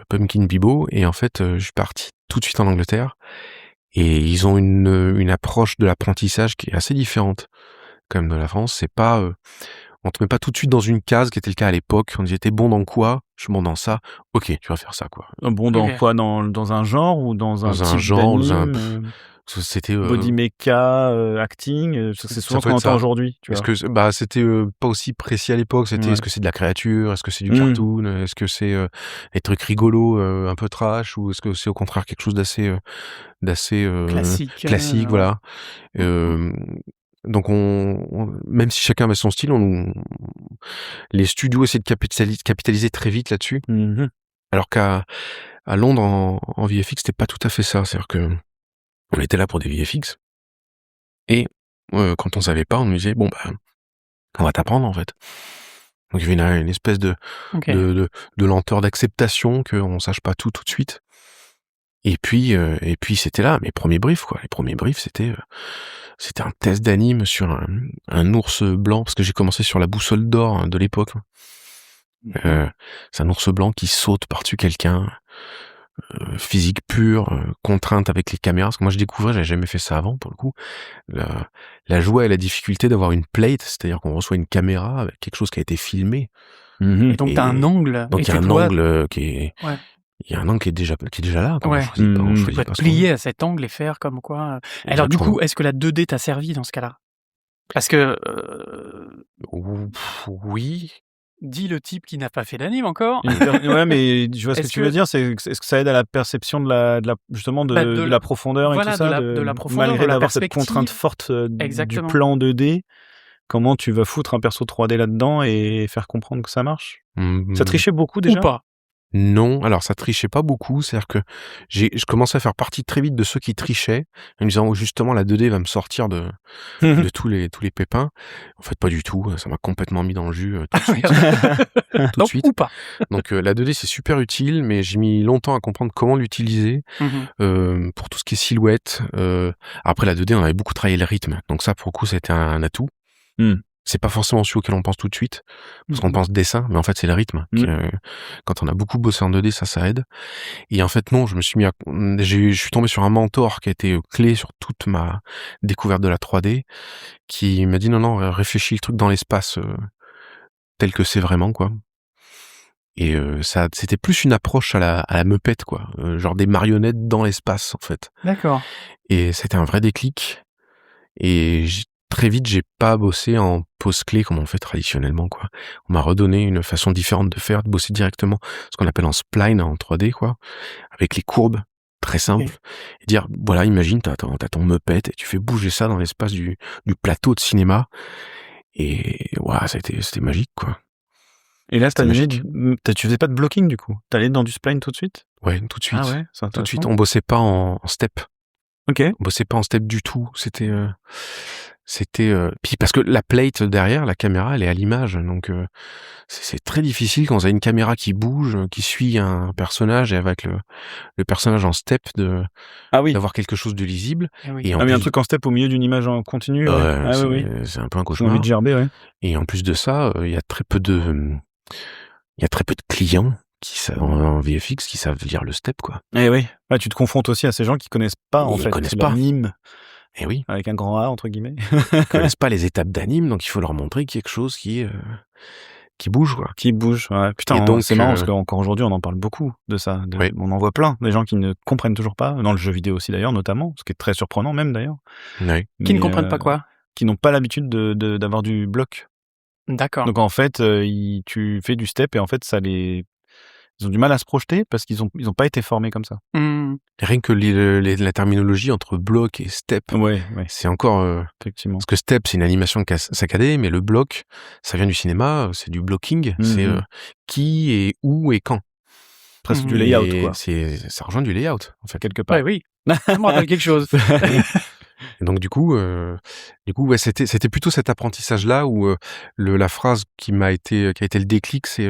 Pumpkin Bibo et en fait, je suis parti tout de suite en Angleterre Et ils ont une approche de l'apprentissage qui est assez différente quand même de la France. C'est pas, on te met pas tout de suite dans une case qui était le cas à l'époque. On disait t'es bon dans quoi? Je suis bon dans ça. Ok, tu vas faire ça quoi. Bon, dans Ok. quoi? Dans un genre ou dans un Dans un type genre, dans un d'anime c'était body mecha, acting, c'est ça souvent ce peut qu'on être entend ça. aujourd'hui, tu Est-ce vois? que bah c'était pas aussi précis à l'époque. C'était Ouais. est-ce que c'est de la créature? Est-ce que c'est du Mmh. cartoon? Est-ce que c'est des trucs rigolos, un peu trash, ou est-ce que c'est au contraire quelque chose d'assez Classique. classique, Ouais. voilà. Euh, donc même si chacun avait son style, les studios essaient de capitaliser très vite là-dessus. Mmh. Alors qu'à Londres, en VFX, c'était pas tout à fait ça. C'est-à-dire que on était là pour des VFX, et quand on savait pas, on nous disait bon bah on va t'apprendre en fait. Donc il y avait une espèce Ok. de lenteur d'acceptation qu'on sache pas tout de suite. Et puis c'était là mes premiers briefs quoi. Les premiers briefs c'était un test d'anime sur un ours blanc, parce que j'ai commencé sur la boussole d'or, hein, de l'époque. C'est un ours blanc qui saute par-dessus quelqu'un, physique pure, contrainte avec les caméras. Parce que moi je découvrais, j'avais jamais fait ça avant pour le coup. La joie et la difficulté d'avoir une plate, c'est-à-dire qu'on reçoit une caméra avec quelque chose qui a été filmé. Mmh. Et donc t'as un angle. Donc Et il y a tes un doigts. angle qui est, Ouais. il y a un angle qui est déjà là. Quoi. Ouais. On Tu choisit dois pas te son angle. plier à cet angle et faire comme quoi. Alors du Exactement. coup, est-ce que la 2D t'a servi dans ce cas-là? Parce que Oui. dit le type qui n'a pas fait d'anime encore. Ouais, mais je vois ce que Est-ce tu veux que dire. Est-ce que ça aide à la perception de la justement bah, de la profondeur et voilà, tout ça, de la profondeur, malgré de la d'avoir cette perspective. contrainte forte, du Exactement. plan 2D, comment tu vas foutre un perso 3D là-dedans et faire comprendre que ça marche? Ça trichait beaucoup Ou déjà? pas. Non, alors ça trichait pas beaucoup, c'est-à-dire que je commençais à faire partie très vite de ceux qui trichaient, en me disant: «Oh, justement la 2D va me sortir de tous les pépins». En fait, pas du tout, ça m'a complètement mis dans le jus, tout de suite. Tout de Donc suite. ou pas. Donc la 2D c'est super utile, mais j'ai mis longtemps à comprendre comment l'utiliser, pour tout ce qui est silhouette. Après la 2D, on avait beaucoup travaillé le rythme, donc ça pour le coup c'était un atout. Mmh. C'est pas forcément celui auquel on pense tout de suite, parce qu'on pense dessin, mais en fait c'est le rythme. Quand on a beaucoup bossé en 2D, ça aide. Et en fait non, je suis tombé sur un mentor qui a été clé sur toute ma découverte de la 3D, qui m'a dit non, réfléchis le truc dans l'espace, tel que c'est vraiment quoi. Et ça, c'était plus une approche à la Muppet quoi, genre des marionnettes dans l'espace en fait. D'accord. Et c'était un vrai déclic. Et très vite, j'ai pas bossé en pose clé comme on fait traditionnellement, quoi. On m'a redonné une façon différente de faire, de bosser directement, ce qu'on appelle en spline en 3D, quoi, avec les courbes, très simple. Et dire, voilà, imagine, t'as ton Muppet et tu fais bouger ça dans l'espace du plateau de cinéma. Et voilà, c'était magique, quoi. Et là, C'était magique. tu faisais pas de blocking du coup? T'allais dans du spline tout de suite? Ouais, tout de suite. Ah ouais, c'est Tout de suite. intéressant. On bossait pas en step. OK. On bossait pas en step du tout. C'était puis parce que la plate derrière, la caméra, elle est à l'image, donc c'est très difficile quand vous avez une caméra qui bouge, qui suit un personnage, et avec le personnage en step Ah oui. d'avoir quelque chose de lisible. Eh oui. Et en Ah oui, un plus, truc en step au milieu d'une image en continu, ouais. ouais, Ah oui, oui. c'est un peu un J'ai envie cauchemar. de gerber, ouais. Et en plus de ça, il y a très peu de clients en VFX qui savent lire le step, quoi. Eh oui. Là, tu te confrontes aussi à ces gens qui connaissent pas, en Ils fait, connaissent pas. l'anime, Et oui, avec un grand A, entre guillemets. ils connaissent pas les étapes d'anime, donc il faut leur montrer quelque chose qui bouge, quoi. Qui bouge, ouais. Putain, Et donc, c'est marrant parce qu'encore aujourd'hui, on en parle beaucoup de ça. Oui. On en voit plein, des gens qui ne comprennent toujours pas, dans le jeu vidéo aussi d'ailleurs, notamment, ce qui est très surprenant même d'ailleurs. Ouais. Qui ne Mais, comprennent pas quoi? qui n'ont pas l'habitude d'avoir du bloc. D'accord. Donc en fait, tu fais du step et en fait, ils ont du mal à se projeter parce qu'ils ont pas été formés comme ça. Rien que la terminologie entre bloc et step, Ouais, c'est encore... effectivement. Parce que step, c'est une animation saccadée, mais le bloc, ça vient du cinéma, c'est du blocking, c'est qui et où et quand. Presque du layout, Et quoi. ça rejoint du layout, en fait. Quelque part. Ouais, oui. Ça me rappelle quelque chose. Et donc du coup, ouais, c'était plutôt cet apprentissage-là où la phrase qui a été le déclic, c'est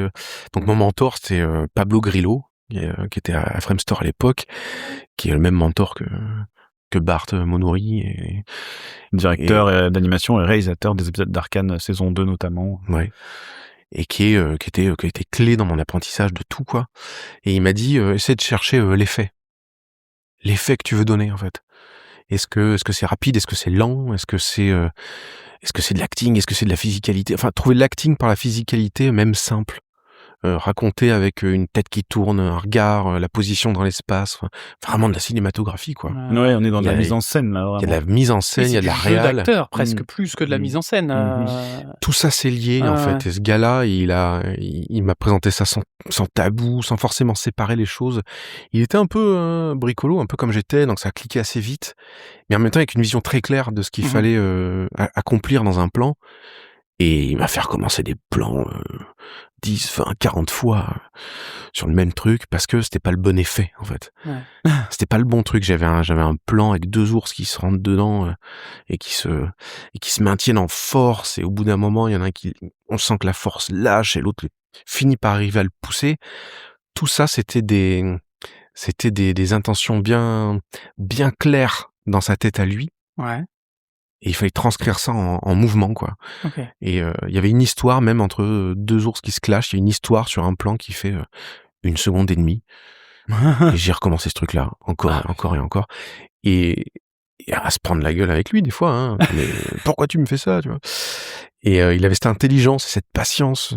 donc mon mentor, c'était Pablo Grillo, qui était à Framestore à l'époque, qui est le même mentor que Bart Monori et Directeur d'animation et réalisateur des épisodes d'Arcane saison 2 notamment. ouais. Et qui était clé dans mon apprentissage de tout, quoi. Et il m'a dit essaie de chercher l'effet que tu veux donner, en fait. Est-ce que c'est rapide? Est-ce que c'est lent? Est-ce que c'est de l'acting? Est-ce que c'est de la physicalité? Enfin, trouver de l'acting par la physicalité, même simple. Raconter avec une tête qui tourne, un regard, la position dans l'espace, enfin, vraiment de la cinématographie, quoi. Ouais, on est dans Il de y la a- mise en scène, là, Il y a de vraiment. la mise en scène, il y a de la réal. d'acteur, presque Mm. plus que de la mise en scène. Tout ça, c'est lié, en Ouais. fait. Et ce gars-là, il m'a présenté ça sans tabou, sans forcément séparer les choses. Il était un peu bricolo, un peu comme j'étais, donc ça a cliqué assez vite. Mais en même temps, avec une vision très claire de ce qu'il Mhm. fallait accomplir dans un plan. Et il m'a fait recommencer des plans 10, 20, 40 fois sur le même truc parce que c'était pas le bon effet, en fait. Ouais. C'était pas le bon truc. J'avais un plan avec 2 ours qui se rentrent dedans et qui se maintiennent en force. Et au bout d'un moment, il y en a un on sent que la force lâche et l'autre finit par arriver à le pousser. Tout ça, c'était des intentions bien claires dans sa tête à lui. Ouais. Et il fallait transcrire ça en mouvement, quoi. Ok. Et il y avait une histoire, même entre 2 ours qui se clashent, il y a une histoire sur un plan qui fait 1 seconde et demie. Et j'ai recommencé ce truc-là, encore et encore. Et à se prendre la gueule avec lui, des fois, hein. Mais pourquoi tu me fais ça, tu vois? Et il avait cette intelligence, cette patience.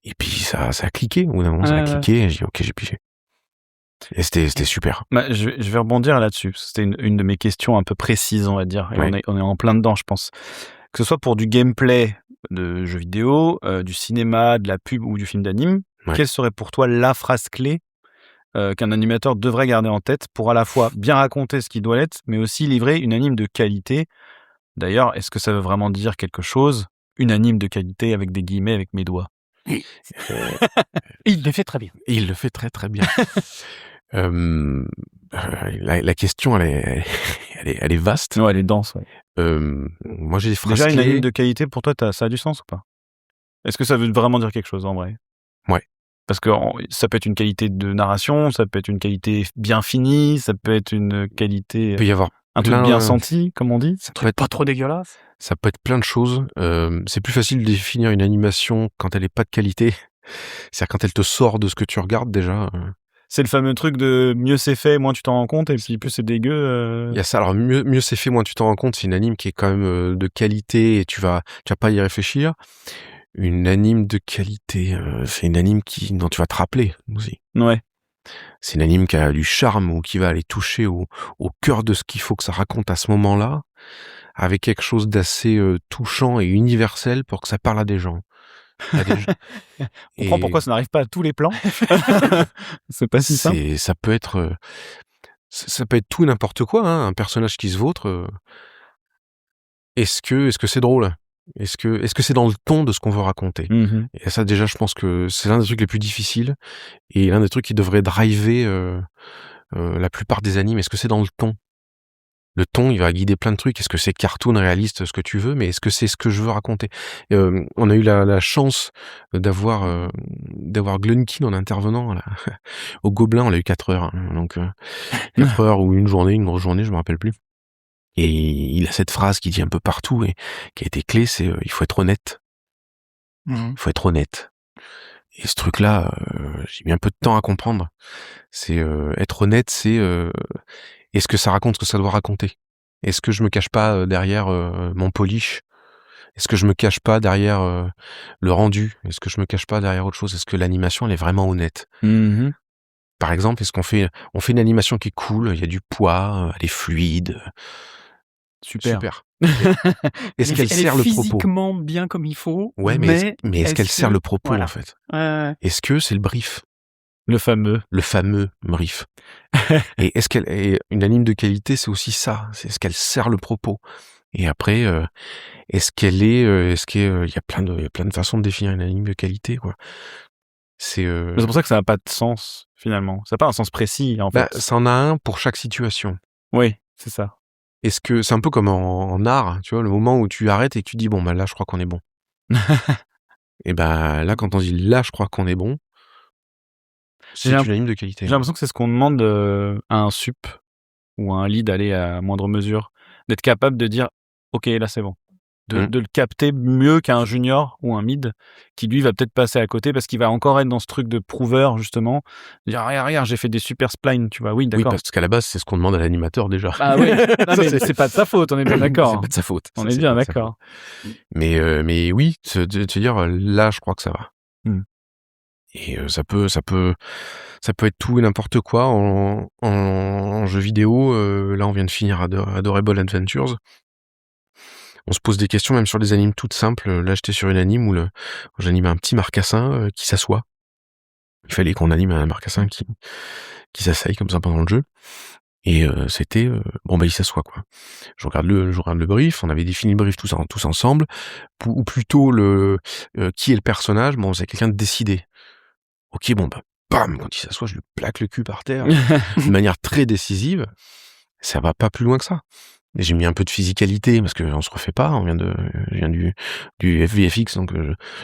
Et puis ça a cliqué. Au bout d'un moment, ça a cliqué. Et j'ai dit, OK, j'ai pigé. Et c'était super. Bah, je vais rebondir là-dessus, parce que c'était une de mes questions un peu précises, on va dire. Et Ouais. on est en plein dedans, je pense. Que ce soit pour du gameplay de jeux vidéo, du cinéma, de la pub ou du film d'anime, Ouais. quelle serait pour toi la phrase clé qu'un animateur devrait garder en tête pour à la fois bien raconter ce qu'il doit être, mais aussi livrer une anime de qualité? D'ailleurs, est-ce que ça veut vraiment dire quelque chose? Une anime de qualité avec des guillemets avec mes doigts. Il le fait très bien. Et il le fait très très bien. La question, elle est vaste. Ouais, elle est dense, ouais. Moi, j'ai des phrases Déjà, une clés. anime de qualité, pour toi, ça a du sens ou pas? Est-ce que ça veut vraiment dire quelque chose, en vrai? Ouais. Parce que ça peut être une qualité de narration, ça peut être une qualité bien finie, ça peut être une qualité, Il peut y avoir un truc bien senti, comme on dit. ça peut être Pas trop dégueulasse. Ça peut être plein de choses. C'est plus facile de définir une animation quand elle est pas de qualité. C'est-à-dire quand elle te sort de ce que tu regardes déjà. C'est le fameux truc de mieux c'est fait, moins tu t'en rends compte, et puis plus c'est dégueu. Il y a ça. Alors mieux c'est fait, moins tu t'en rends compte. C'est une anime qui est quand même de qualité et tu vas pas y réfléchir. Une anime de qualité, c'est une anime dont tu vas te rappeler aussi. Ouais. C'est une anime qui a du charme ou qui va aller toucher au cœur de ce qu'il faut que ça raconte à ce moment-là, avec quelque chose d'assez touchant et universel pour que ça parle à des gens. On comprend pourquoi ça n'arrive pas à tous les plans. C'est pas si simple. Ça peut être tout et n'importe quoi, hein. Un personnage qui se vautre. Est-ce que c'est drôle? Est-ce que c'est dans le ton de ce qu'on veut raconter? Mhm. Et ça, déjà, je pense que c'est l'un des trucs les plus difficiles et l'un des trucs qui devrait driver la plupart des animes. Est-ce que c'est dans le ton? Le ton, il va guider plein de trucs. Est-ce que c'est cartoon, réaliste, ce que tu veux, mais est-ce que c'est ce que je veux raconter? On a eu la chance d'avoir Glunkin en intervenant là. Au Gobelin, on l'a eu 4 heures, hein. Donc 4 heures ou une grosse journée, je me rappelle plus. Et il a cette phrase qui dit un peu partout et qui a été clé, c'est il faut être honnête. Mhm. Il faut être honnête. Et ce truc-là, j'ai mis un peu de temps à comprendre. C'est être honnête, c'est est-ce que ça raconte ce que ça doit raconter? Est-ce que je me cache pas derrière mon polish? Est-ce que je me cache pas derrière le rendu? Est-ce que je me cache pas derrière autre chose? Est-ce que l'animation, elle est vraiment honnête? Mhm. Par exemple, est-ce qu'on fait une animation qui est cool, il y a du poids, elle est fluide. Super. Est-ce qu'elle sert le propos? Physiquement bien comme il faut. Ouais, mais est-ce qu'elle sert le propos, voilà. en fait? Ouais. Est-ce que c'est le brief? Le fameux. Le fameux brief. Et une anime de qualité, c'est aussi ça. C'est est-ce qu'elle sert le propos? Et après, est-ce qu'il y a plein de façons de définir une anime de qualité, quoi. C'est pour ça que ça n'a pas de sens, finalement. Ça n'a pas un sens précis, en fait. ça en a un pour chaque situation. Oui, c'est ça. Est-ce que c'est un peu comme en art, tu vois, le moment où tu arrêtes et que tu dis bon bah là je crois qu'on est bon. Et bah là quand on dit là je crois qu'on est bon, c'est une anime de qualité. J'ai l'impression que c'est ce qu'on demande à un sup ou à un lead d'aller à moindre mesure, d'être capable de dire ok là c'est bon. de le capter mieux qu'un junior ou un mid qui lui va peut-être passer à côté parce qu'il va encore être dans ce truc de prouveur justement, dire regarde j'ai fait des super splines, tu vois. Oui, Oui, d'accord. parce qu'à la base, c'est ce qu'on demande à l'animateur déjà. Ah oui, non, Ça, mais c'est- c'est pas de sa faute, on est bien C'est d'accord. pas de sa faute. On Ça, est c'est bien pas de sa d'accord. faute. Mais oui, te dire, là, je crois que ça va. Hmm. Et ça peut être tout et n'importe quoi en jeu vidéo. Là, on vient de finir Adorable Adventures. On se pose des questions même sur des animes toutes simples. Là, j'étais sur une anime où j'anime un petit marcassin qui s'assoit. Il fallait qu'on anime un marcassin qui s'asseille comme ça pendant le jeu. Et c'était il s'assoit quoi. Je regarde le brief. On avait défini le brief tous ensemble, ou plutôt qui est le personnage. Bon, c'est quelqu'un de décidé. Ok, bam, quand il s'assoit, je lui plaque le cul par terre de manière très décisive. Ça va pas plus loin que ça. Et j'ai mis un peu de physicalité parce que on se refait pas. Je viens du FVFX, donc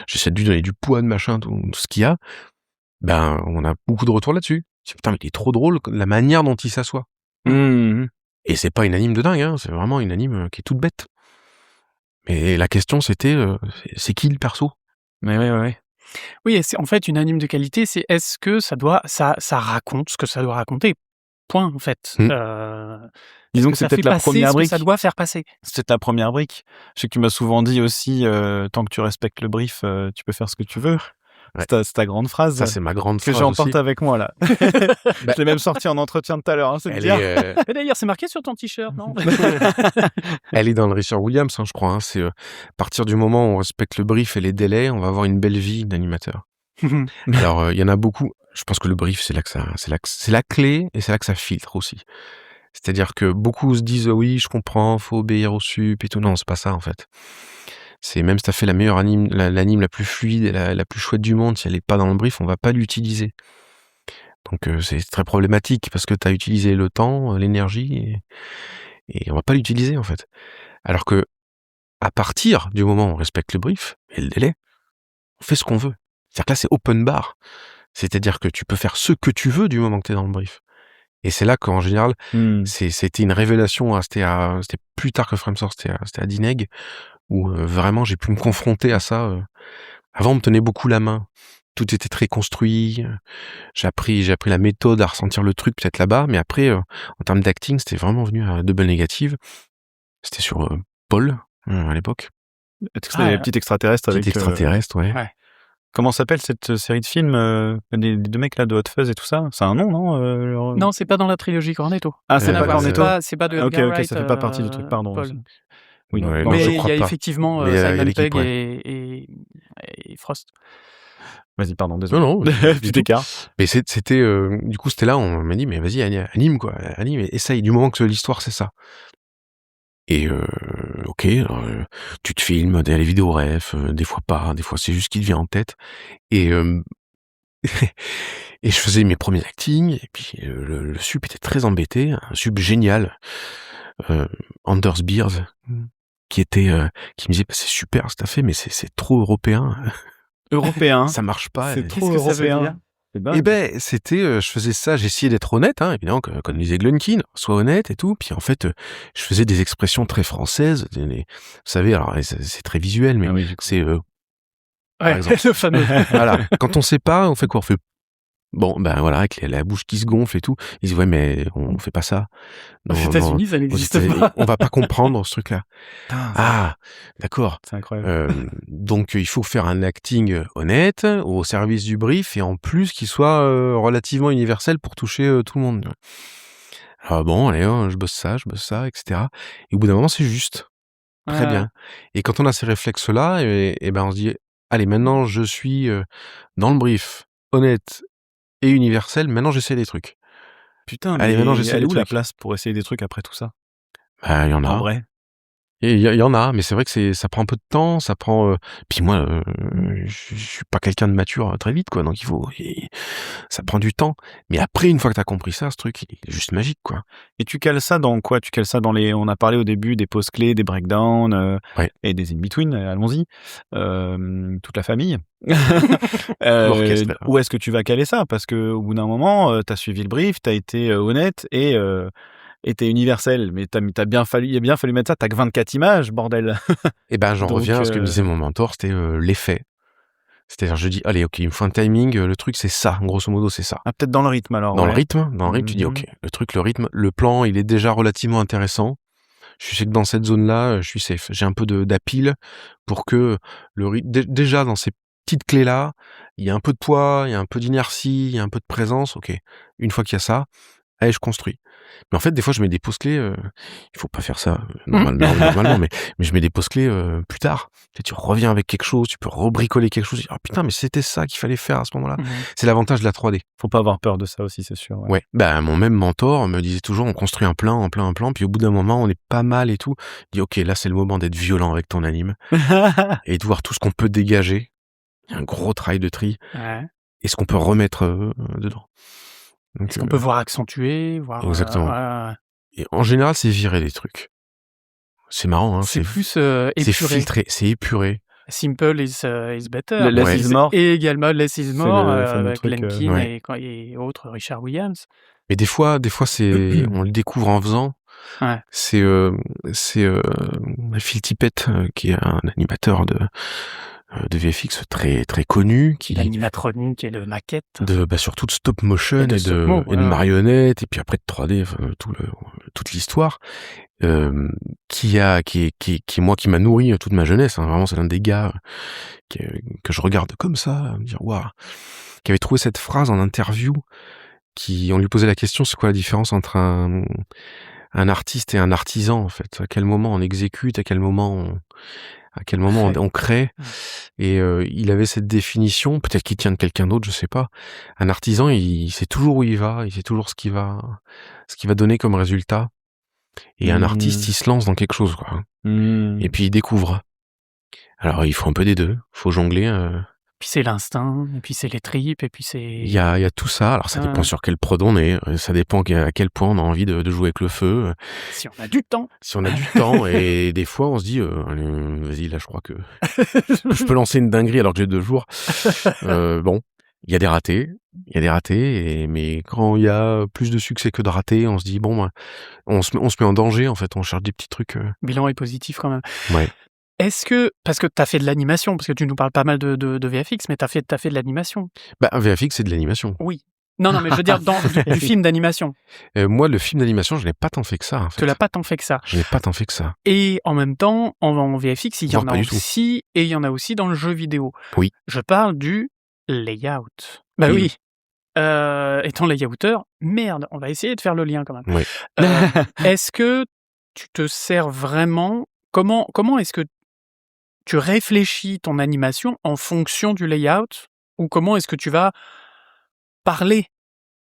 j'essaie de lui donner du poids, de machin, tout ce qu'il y a. Ben, on a beaucoup de retours là-dessus. Putain, mais il est trop drôle la manière dont il s'assoit. Mmh. Et c'est pas une anime de dingue, hein, c'est vraiment une anime qui est toute bête. Mais la question c'était, c'est qui le perso? Mais ouais. Oui, et c'est en fait une anime de qualité, c'est est-ce que ça raconte ce que ça doit raconter? Point, en fait. Disons Est-ce que c'est ça peut-être fait la passer première ce que brique. ça doit faire passer? C'est peut-être la première brique. Je sais que tu m'as souvent dit aussi, tant que tu respectes le brief, tu peux faire ce que tu veux. Ouais. C'est ta grande phrase. Ça, c'est ma grande que phrase j'emporte aussi. avec moi là. Je l'ai même sorti en entretien tout à l'heure, hein, c'est Elle dire. est, Et d'ailleurs, c'est marqué sur ton t-shirt, non? elle est dans le Richard Williams, hein, je crois. Hein. C'est à partir du moment où on respecte le brief et les délais, on va avoir une belle vie d'animateur. Alors, il y en a beaucoup. Je pense que le brief, c'est la clé et c'est là que ça filtre aussi. C'est-à-dire que beaucoup se disent oui, je comprends, faut obéir au sup et tout. Non, c'est pas ça en fait. C'est même si t'as fait la meilleure anime, l'anime la plus fluide et la plus chouette du monde, si elle est pas dans le brief, on va pas l'utiliser. Donc c'est très problématique parce que t'as utilisé le temps, l'énergie et on va pas l'utiliser en fait. Alors que à partir du moment où on respecte le brief et le délai, on fait ce qu'on veut. C'est-à-dire que là c'est open bar. C'est-à-dire que tu peux faire ce que tu veux du moment que t'es dans le brief. Et c'est là qu'en général, c'était une révélation. C'était plus tard que FrameSource, c'était à Dineg, où vraiment j'ai pu me confronter à ça. Avant, on me tenait beaucoup la main. Tout était très construit. J'ai appris la méthode à ressentir le truc peut-être là-bas, mais après, en termes d'acting, c'était vraiment venu à Double Negative. C'était sur Paul à l'époque. C'était les petits extraterrestres avec. Petit extraterrestre, ouais. Comment s'appelle cette série de films des deux mecs là de Hot Fuzz et tout ça? C'est un nom, non Non, c'est pas dans la trilogie Cornetto. Ah, c'est Rien à pas voir, Cornetto. c'est pas de Ok, Edgar Wright, ça fait pas partie du truc, pardon. Paul. Oui, Ouais, non, non, Mais je il crois y a pas. effectivement Mais il y a Simon l'équipe, Pegg et Frost. Vas-y, pardon, désolé. Non, Petit écart. Mais c'était du coup c'était là on m'a dit mais vas-y anime quoi, anime et essaye du moment que l'histoire c'est ça. Et ok, alors, tu te filmes, t'as les vidéos ref, des fois pas, des fois c'est juste ce qui te vient en tête. Et et je faisais mes premiers actings et puis le sup était très embêté, un sup génial, Anders Beers qui me disait bah, c'est super ce que t'as fait mais c'est trop européen, Européen. ça marche pas. C'est Et- trop Qu'est-ce que ça veut européen. dire? C'est dingue. Eh ben, c'était, je faisais ça, j'essayais d'être honnête, hein, évidemment, comme disait Glunkin, sois honnête et tout. Puis en fait, je faisais des expressions très françaises. Vous savez, alors c'est très visuel, mais Ah oui, c'est par Ouais, exemple. le fameux. Voilà. Quand on sait pas, on fait quoi? On fait bon, ben voilà, avec la bouche qui se gonfle et tout. Ils disent ouais, mais on fait pas ça. Aux États-Unis, ça n'existe pas. On va pas comprendre ce truc-là. Ah, d'accord. C'est incroyable. Donc il faut faire un acting honnête au service du brief et en plus qu'il soit relativement universel pour toucher tout le monde. Alors bon, allez, je bosse ça, etc. Et au bout d'un moment, c'est juste. Très bien. Et quand on a ces réflexes-là, et ben on se dit, allez, maintenant je suis dans le brief, honnête et universel, maintenant j'essaie des trucs. Putain, Allez, mais maintenant, j'essaie elle est des où la trucs. place pour essayer des trucs après tout ça? Bah, il y en En a. vrai. Et il y en a, mais c'est vrai que ça prend un peu de temps, ça prend. Puis moi, je suis pas quelqu'un de mature très vite, quoi. Donc ça prend du temps. Mais après, une fois que t'as compris ça, ce truc, il est juste magique, quoi. Et tu cales ça dans quoi? Tu cales ça dans on a parlé au début des pauses clés, des breakdowns, Ouais. et des in-between, allons-y. Toute la famille. L'orchestre. Où est-ce que tu vas caler ça? Parce que au bout d'un moment, t'as suivi le brief, t'as été honnête et était universel, mais il a bien fallu mettre ça. T'as que 24 images, bordel. Et ben, j'en Donc, reviens à ce que me disait mon mentor, c'était l'effet. C'est-à-dire, je dis, allez, ok, il me faut un timing, le truc, c'est ça, grosso modo, c'est ça. Ah, peut-être dans le rythme alors. Dans ouais. le rythme, tu dis, ok, le rythme, le plan, il est déjà relativement intéressant. Je sais que dans cette zone-là, je suis safe. J'ai un peu d'appeal pour que le rythme, déjà dans ces petites clés-là, il y a un peu de poids, il y a un peu d'inertie, il y a un peu de présence. Ok, une fois qu'il y a ça, allez, je construis. Mais en fait, des fois, je mets des pauses clés. Il faut pas faire ça normalement, mais je mets des pauses clés plus tard. Tu reviens avec quelque chose, tu peux rebricoler quelque chose. Ah putain, mais c'était ça qu'il fallait faire à ce moment-là. C'est l'avantage de la 3D. Faut pas avoir peur de ça aussi, c'est sûr. Ouais. Bah, mon même mentor me disait toujours, on construit un plan, puis au bout d'un moment, on est pas mal et tout. Il dit, ok, là, c'est le moment d'être violent avec ton anime et de voir tout ce qu'on peut dégager. Il y a un gros travail de tri. Ouais. Et ce qu'on peut remettre dedans. Est-ce qu'on peut voir accentuer, voir... Exactement. Et en général, c'est virer des trucs. C'est marrant, hein. C'est plus c'est épuré. filtré, c'est épuré. Simple is better. Less is more. Et également Less is more avec truc, Lenkin et autres, Richard Williams. Mais des fois, c'est on le découvre en faisant. Ouais. C'est Phil Tippett qui est un animateur de VFX très très connu, qui L'animatronique et le maquette. Surtout de stop motion et de marionnettes, et puis après de 3D, toute l'histoire, qui m'a nourri toute ma jeunesse, hein. Vraiment, c'est l'un des gars que je regarde comme ça, à me dire waouh, qui avait trouvé cette phrase en interview, on lui posait la question, c'est quoi la différence entre un artiste et un artisan, en fait? À quel moment on exécute, à quel moment on crée. Et il avait cette définition, peut-être qu'il tient de quelqu'un d'autre, je sais pas. Un artisan, il sait toujours où il va, il sait toujours ce qu'il va donner comme résultat. Et un artiste, il se lance dans quelque chose, quoi. Et puis il découvre. Alors il faut un peu des deux, faut jongler. Puis c'est l'instinct, et puis c'est les tripes, et puis c'est... Il y a tout ça. Alors ça dépend sur quel prod on est, ça dépend à quel point on a envie de jouer avec le feu. Si on a du temps. Et des fois on se dit, vas-y, là je crois que je peux lancer une dinguerie alors que j'ai 2 jours. Bon, il y a des ratés, mais quand il y a plus de succès que de ratés, on se dit, bon, on se met en danger, en fait, on cherche des petits trucs. Bilan est positif quand même. Ouais. Est-ce que, parce que t'as fait de l'animation, parce que tu nous parles pas mal de VFX, mais t'as fait de l'animation. Bah, VFX, c'est de l'animation. Oui. Non, mais je veux dire, du film d'animation. Moi, le film d'animation, je n'ai pas tant fait que ça, en fait. Tu l'as pas tant fait que ça. Je n'ai pas tant fait que ça. Et en même temps, en VFX, il y en a pas du tout. aussi, et il y en a aussi dans le jeu vidéo. Oui. Je parle du layout. Bah oui. Étant layouteur, merde, on va essayer de faire le lien quand même. Oui. Est-ce que tu te sers vraiment... Comment est-ce que tu réfléchis ton animation en fonction du layout, ou comment est-ce que tu vas parler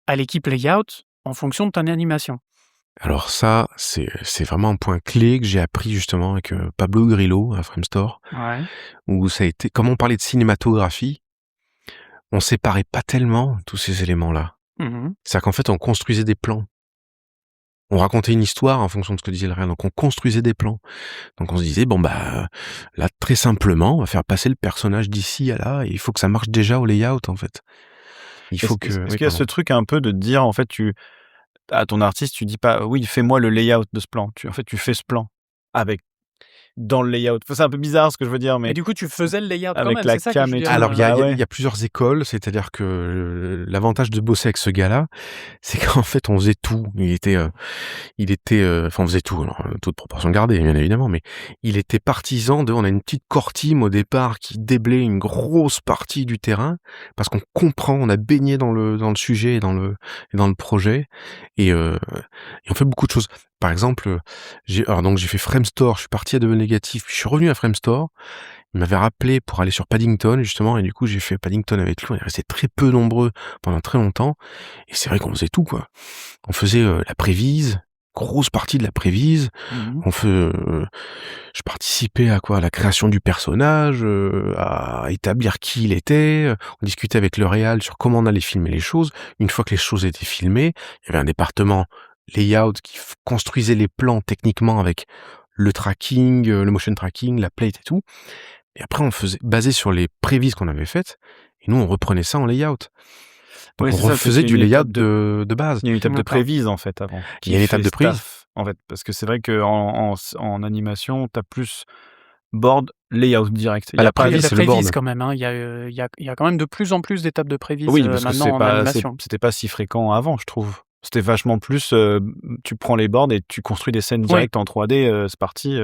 à l'équipe layout en fonction de ton animation? Alors ça, c'est vraiment un point clé que j'ai appris justement avec Pablo Grillo à Framestore, où ça a été, comme on parlait de cinématographie, on séparait pas tellement tous ces éléments-là. C'est-à-dire qu'en fait, on construisait des plans. On racontait une histoire en fonction de ce que disait le réel, donc on construisait des plans. Donc on se disait, là, très simplement, on va faire passer le personnage d'ici à là, et il faut que ça marche déjà au layout, en fait. Est-ce qu'il y a ce truc un peu de dire, en fait, à ton artiste, tu dis pas, oui, fais-moi le layout de ce plan. Tu fais ce plan dans le layout. C'est un peu bizarre ce que je veux dire, mais... Et du coup, tu faisais le layout avec quand même, la c'est ça cam que je et veux tout. dire. Alors, il y a plusieurs écoles, c'est-à-dire que l'avantage de bosser avec ce gars-là, c'est qu'en fait, on faisait tout. On faisait tout, alors, toute proportion gardée, bien évidemment, mais il était partisan on a une petite core team au départ qui déblaye une grosse partie du terrain, parce qu'on comprend, on a baigné dans le sujet et dans le projet, et on fait beaucoup de choses. Par exemple, j'ai fait Framestore, je suis parti à Double Négatif, puis je suis revenu à Framestore. Il m'avait rappelé pour aller sur Paddington, justement, et du coup, j'ai fait Paddington avec lui. On est resté très peu nombreux pendant très longtemps. Et c'est vrai qu'on faisait tout, quoi. On faisait la prévise, grosse partie de la prévise. Je participais à la création du personnage, à établir qui il était. On discutait avec le réal sur comment on allait filmer les choses. Une fois que les choses étaient filmées, il y avait un département layout qui construisait les plans techniquement avec le tracking, le motion tracking, la plate et tout. Et après, on faisait basé sur les prévises qu'on avait faites. Et nous, on reprenait ça en layout. Donc Ouais, on c'est ça, refaisait c'est du une layout étape de de base. il y a une étape de D'accord. prévise, en fait, avant, Il y a une qui étape fait de ce prise. taf, en fait. Parce que c'est vrai qu'en animation, tu as plus board, layout direct. Il Bah, y la a pas Il y a de prévise, la c'est le board. prévise quand même, hein. Il y a quand même de plus en plus d'étapes de prévise, Oui, parce que maintenant en animation. c'était pas si fréquent avant, je trouve. C'était vachement plus, tu prends les boards et tu construis des scènes Oui. directes en 3D, c'est parti,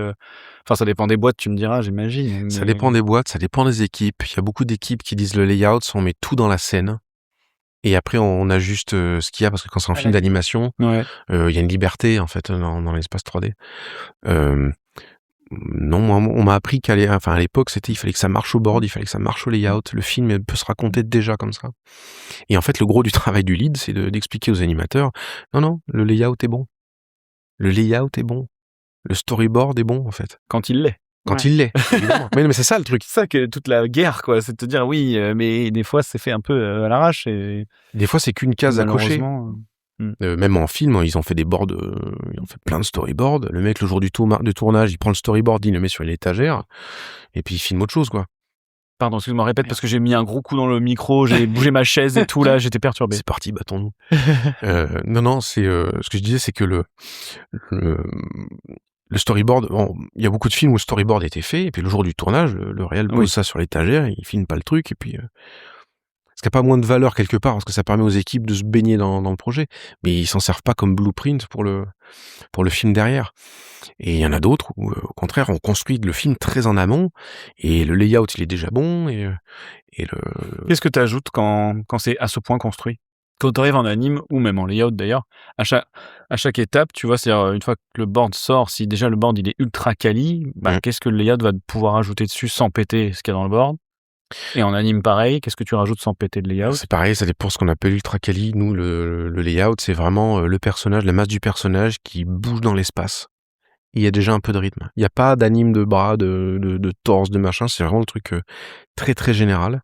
enfin, ça dépend des boîtes, tu me diras, j'imagine, Ça mais dépend des boîtes, ça dépend des équipes. Il y a beaucoup d'équipes qui disent le layout, on met tout dans la scène. Et après, on ajuste ce qu'il y a, parce que quand c'est un À film la d'animation, ouais. il y a une liberté, en fait, dans l'espace 3D. Euh, non, moi, on m'a appris à l'époque, il fallait que ça marche au board, il fallait que ça marche au layout. Le film peut se raconter déjà comme ça. Et en fait, le gros du travail du lead, c'est d'expliquer aux animateurs, non, le layout est bon. Le layout est bon. Le storyboard est bon, en fait. Quand il l'est. Quand Ouais. il l'est, évidemment. Mais c'est ça le truc. C'est ça que toute la guerre, quoi, c'est de te dire: «Oui, mais des fois, c'est fait un peu, à l'arrache et Des fois, c'est qu'une case à cocher. malheureusement, Même en film, ils ont fait des boards, ils ont fait plein de storyboards. Le mec, le jour du tournage, il prend le storyboard, il le met sur une étagère, et puis il filme autre chose, quoi. Pardon, excuse-moi, répète parce que j'ai mis un gros coup dans le micro, j'ai bougé ma chaise et tout là, j'étais perturbé. C'est parti, battons-nous. Non, c'est ce que je disais, c'est que le, le storyboard, il y a beaucoup de films où le storyboard était fait, et puis le jour du tournage, le réal pose Oui. ça sur l'étagère, il filme pas le truc, et puis ce qui a pas moins de valeur quelque part, parce que ça permet aux équipes de se baigner dans le projet, mais ils s'en servent pas comme blueprint pour le film derrière. Et il y en a d'autres où, au contraire, on construit le film très en amont, et le layout, il est déjà bon, et Qu'est-ce que tu ajoutes quand c'est à ce point construit? Quand tu arrives en anime ou même en layout d'ailleurs, à chaque étape, tu vois, c'est-à-dire une fois que le board sort, si déjà le board il est ultra quali, qu'est-ce que le layout va pouvoir ajouter dessus sans péter ce qu'il y a dans le board? Et en anime pareil, qu'est-ce que tu rajoutes sans péter le layout? c'est pareil, ça dépend ce qu'on appelle ultra quali. Nous, le layout, c'est vraiment le personnage, la masse du personnage qui bouge dans l'espace. Il y a déjà un peu de rythme. Il n'y a pas d'anime de bras, de torse, de machin. C'est vraiment le truc très très général.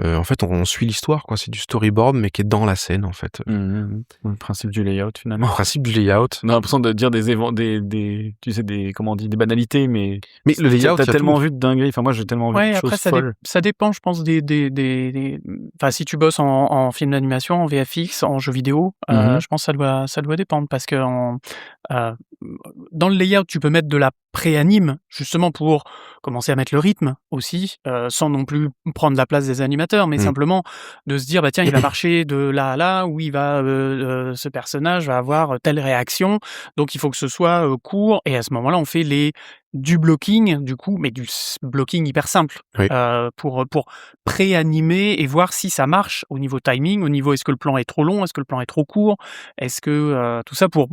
En fait, on suit l'histoire, quoi. C'est du storyboard, mais qui est dans la scène, en fait. Le principe du layout Le finalement. principe du layout. On a l'impression de dire tu sais, comment on dit, des banalités, mais Mais le layout, t'as il y a tellement tout. vu de dingueries. Enfin, moi, j'ai tellement vu Ouais, de après choses folles. ça dépend, je pense, enfin, si tu bosses en film d'animation, en VFX, en jeu vidéo, je pense que ça doit dépendre parce que dans le layout, tu peux mettre de la pré-anime, justement pour commencer à mettre le rythme aussi, sans non plus prendre la place des animateurs, mais simplement de se dire: «Bah, tiens, il va marcher de là à là, où il va, ce personnage va avoir telle réaction, donc il faut que ce soit, court», et à ce moment-là, on fait du blocking, du coup, mais blocking hyper simple, Oui. pour pré-animer et voir si ça marche au niveau timing, au niveau est-ce que le plan est trop long, est-ce que le plan est trop court, est-ce que, tout ça pour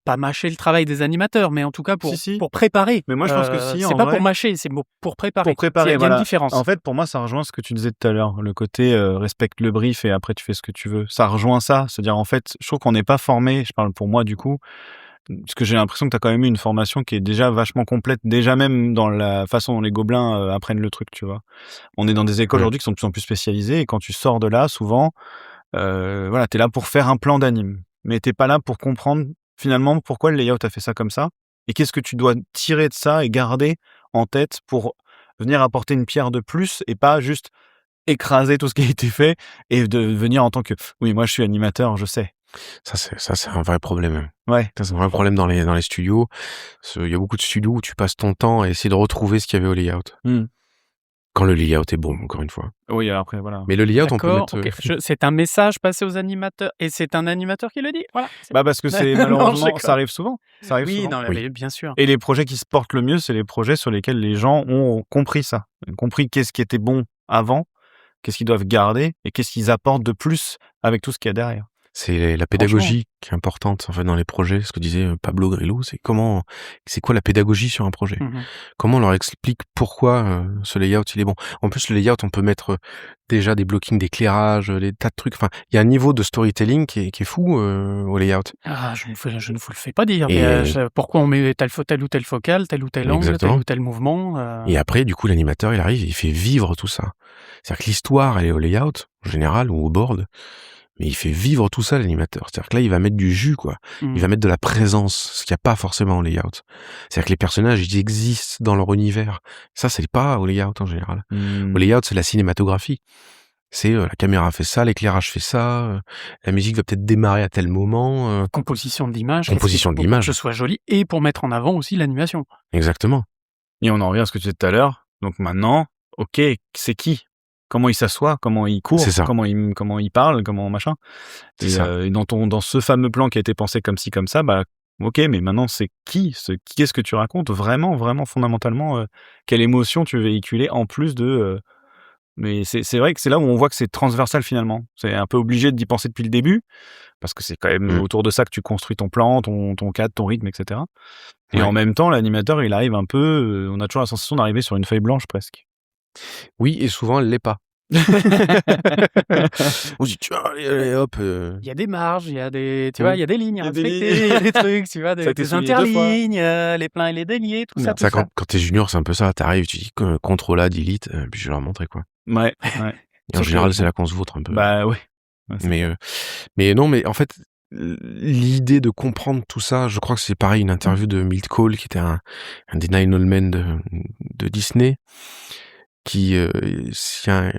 pas mâcher le travail des animateurs, mais en tout cas Si. pour préparer. Mais moi, je pense que si, c'est en pas vrai. pour mâcher, c'est pour préparer. Pour préparer, Il y a voilà. une différence. En fait, pour moi, ça rejoint ce que tu disais tout à l'heure, le côté respecte le brief et après tu fais ce que tu veux. Ça rejoint ça, c'est-à-dire en fait, je trouve qu'on n'est pas formé. Je parle pour moi du coup, parce que j'ai l'impression que tu as quand même eu une formation qui est déjà vachement complète, déjà même dans la façon dont les gobelins apprennent le truc, tu vois. On est dans des écoles aujourd'hui qui sont de plus en plus spécialisées et quand tu sors de là, souvent, voilà, t'es là pour faire un plan d'anime, mais t'es pas là pour comprendre finalement pourquoi le layout a fait ça comme ça et qu'est-ce que tu dois tirer de ça et garder en tête pour venir apporter une pierre de plus et pas juste écraser tout ce qui a été fait et de venir en tant que oui, moi je suis animateur, je sais. Ça, c'est un vrai problème. Ouais. Ça, c'est un vrai problème dans les studios. Il y a beaucoup de studios où tu passes ton temps à essayer de retrouver ce qu'il y avait au layout. Quand le layout est bon, encore une fois. Oui, après voilà. Mais le layout, on peut D'accord, mettre... ok. C'est un message passé aux animateurs et c'est un animateur qui le dit. Voilà. Parce que c'est Non, malheureusement je ça arrive souvent. Ça arrive Oui, souvent. non, Oui. mais bien sûr. Et les projets qui se portent le mieux, c'est les projets sur lesquels les gens ont compris ça, compris qu'est-ce qui était bon avant, qu'est-ce qu'ils doivent garder et qu'est-ce qu'ils apportent de plus avec tout ce qu'il y a derrière. C'est la pédagogie qui est importante en fait dans les projets. Ce que disait Pablo Grillo, c'est quoi la pédagogie sur un projet. Comment on leur explique pourquoi ce layout il est bon. En plus le layout, on peut mettre déjà des blockings d'éclairage, des tas de trucs. Enfin, il y a un niveau de storytelling qui est fou au layout. Ah, je ne vous le fais pas dire. Et Mais, pourquoi on met telle ou telle focale, tel ou tel angle, Exactement. tel ou tel mouvement. Et après, du coup, l'animateur, il arrive et il fait vivre tout ça. C'est-à-dire que l'histoire, elle est au layout, en général, ou au board, mais il fait vivre tout ça, l'animateur. C'est-à-dire que là, il va mettre du jus, quoi. Il va mettre de la présence, ce qu'il n'y a pas forcément au layout. C'est-à-dire que les personnages, ils existent dans leur univers. Ça, c'est pas au layout, en général. Au layout, c'est la cinématographie. C'est la caméra fait ça, l'éclairage fait ça, la musique va peut-être démarrer à tel moment. Composition de l'image. Composition de pour que l'image. ce soit joli et pour mettre en avant aussi l'animation. Exactement. Et on en revient à ce que tu disais tout à l'heure. Donc maintenant, ok, c'est qui? Comment il s'assoit? Comment il court? C'est ça. Comment il parle? Comment machin? C'est ça. Et dans ce fameux plan qui a été pensé comme ci, comme ça, bah, ok, mais maintenant, c'est qui? Qu'est-ce que tu racontes? Vraiment, vraiment, fondamentalement, quelle émotion tu veux véhiculer en plus de... Mais c'est vrai que c'est là où on voit que c'est transversal finalement. C'est un peu obligé d'y penser depuis le début, parce que c'est quand même autour de ça que tu construis ton plan, ton cadre, ton rythme, etc. Et en même temps, l'animateur, il arrive un peu... on a toujours la sensation d'arriver sur une feuille blanche presque. Oui, et souvent, elle l'est pas. On dit, tiens, allez, hop. Il y a des marges, il y a des, tu vois, il y a des lignes à Il y a des respecter, il y a des trucs, tu vois, Ça a été des souligné 2 fois. interlignes, les pleins et les déliés, tout ça, tout Ça, ça. quand t'es junior, c'est un peu ça. T'arrives, tu dis CTRL A, delete, puis je vais leur montrer, quoi. Ouais. Et en général, c'est là qu'on se vautre un peu. Bah ouais. Mais non, mais en fait, l'idée de comprendre tout ça, je crois que c'est pareil, une interview de Milt Cole, qui était un des Nine Old Men de Disney, qui, c'est un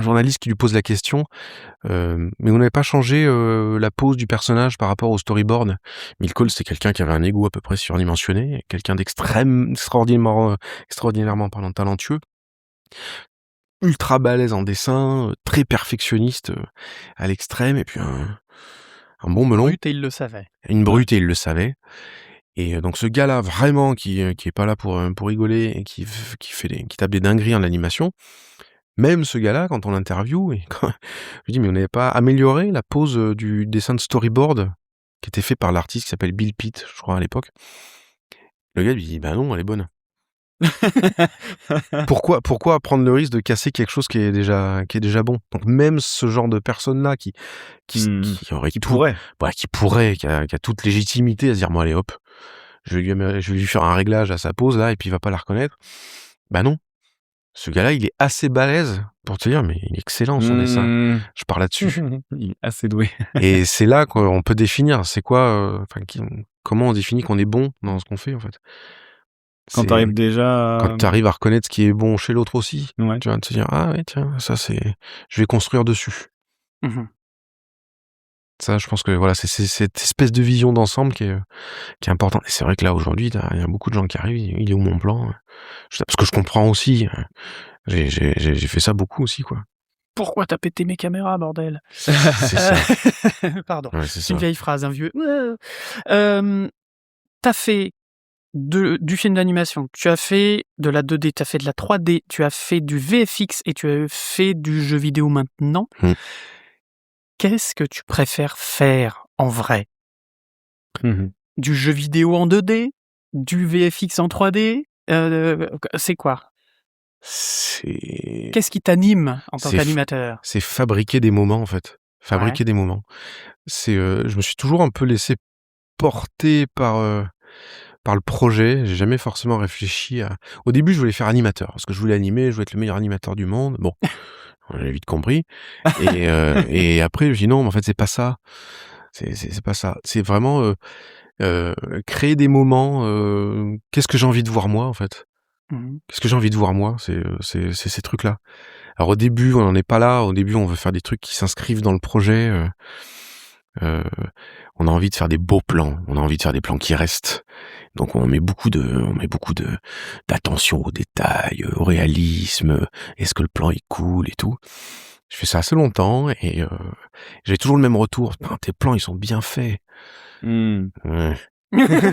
journaliste qui lui pose la question, mais vous n'avez pas changé la pose du personnage par rapport au storyboard? Milt Cole, c'était quelqu'un qui avait un ego à peu près surdimensionné, quelqu'un extraordinairement talentueux, ultra balèze en dessin, très perfectionniste à l'extrême, et puis un bon melon. Brut, et il le savait. Une brute, et il le savait. Et donc ce gars-là, vraiment, qui est pas là pour rigoler, et qui tape des dingueries en animation, même ce gars-là, quand on l'interview, et quand je lui dis, mais vous n'avez pas amélioré la pose du dessin de storyboard qui était fait par l'artiste qui s'appelle Bill Pitt, je crois, à l'époque. Le gars lui dit, bah non, elle est bonne. Pourquoi prendre le risque de casser quelque chose qui est déjà bon? Donc même ce genre de personne-là qui pourrait, qui a toute légitimité à se dire, bon allez hop, je vais lui faire un réglage à sa pose là, et puis il va pas la reconnaître. Bah non. Ce gars-là, il est assez balèze pour te dire, mais il est excellent son dessin. Je pars là-dessus. Il est assez doué. Et c'est là qu'on peut définir, c'est quoi, comment on définit qu'on est bon dans ce qu'on fait, en fait. Quand t'arrives déjà... Quand t'arrives à reconnaître ce qui est bon chez l'autre aussi, Ouais. tu vas te dire, ah ouais, tiens, ça c'est... Je vais construire dessus. Ça, je pense que voilà, c'est cette espèce de vision d'ensemble qui est importante. Et c'est vrai que là, aujourd'hui, il y a beaucoup de gens qui arrivent, il est où mon plan? Parce que je comprends aussi, j'ai fait ça beaucoup aussi, quoi. Pourquoi t'as pété mes caméras, bordel? C'est ça. Pardon. Ouais, c'est C'est une ça. vieille phrase, un vieux. T'as fait du film d'animation, tu as fait de la 2D, tu as fait de la 3D, tu as fait du VFX et tu as fait du jeu vidéo maintenant. Qu'est-ce que tu préfères faire en vrai? Du jeu vidéo en 2D? Du VFX en 3D? C'est quoi? Qu'est-ce qui t'anime en tant qu'animateur? C'est fabriquer des moments, en fait. Fabriquer des moments. Je me suis toujours un peu laissé porter par le projet. J'ai jamais forcément réfléchi à... Au début, je voulais faire animateur, parce que je voulais animer, je voulais être le meilleur animateur du monde. Bon, on l'a vite compris. Et après, je me dis non, mais en fait, c'est pas ça. C'est pas ça. C'est vraiment créer des moments. Qu'est-ce que j'ai envie de voir moi, en fait? Qu'est-ce que j'ai envie de voir moi? C'est ces trucs-là. Alors au début, on n'en est pas là. Au début, on veut faire des trucs qui s'inscrivent dans le projet. On a envie de faire des beaux plans. On a envie de faire des plans qui restent. Donc on met beaucoup d'attention aux détails, au réalisme. Est-ce que le plan est cool et tout? Je fais ça assez longtemps, et j'ai toujours le même retour. Tes plans, ils sont bien faits. Ouais. Ouais.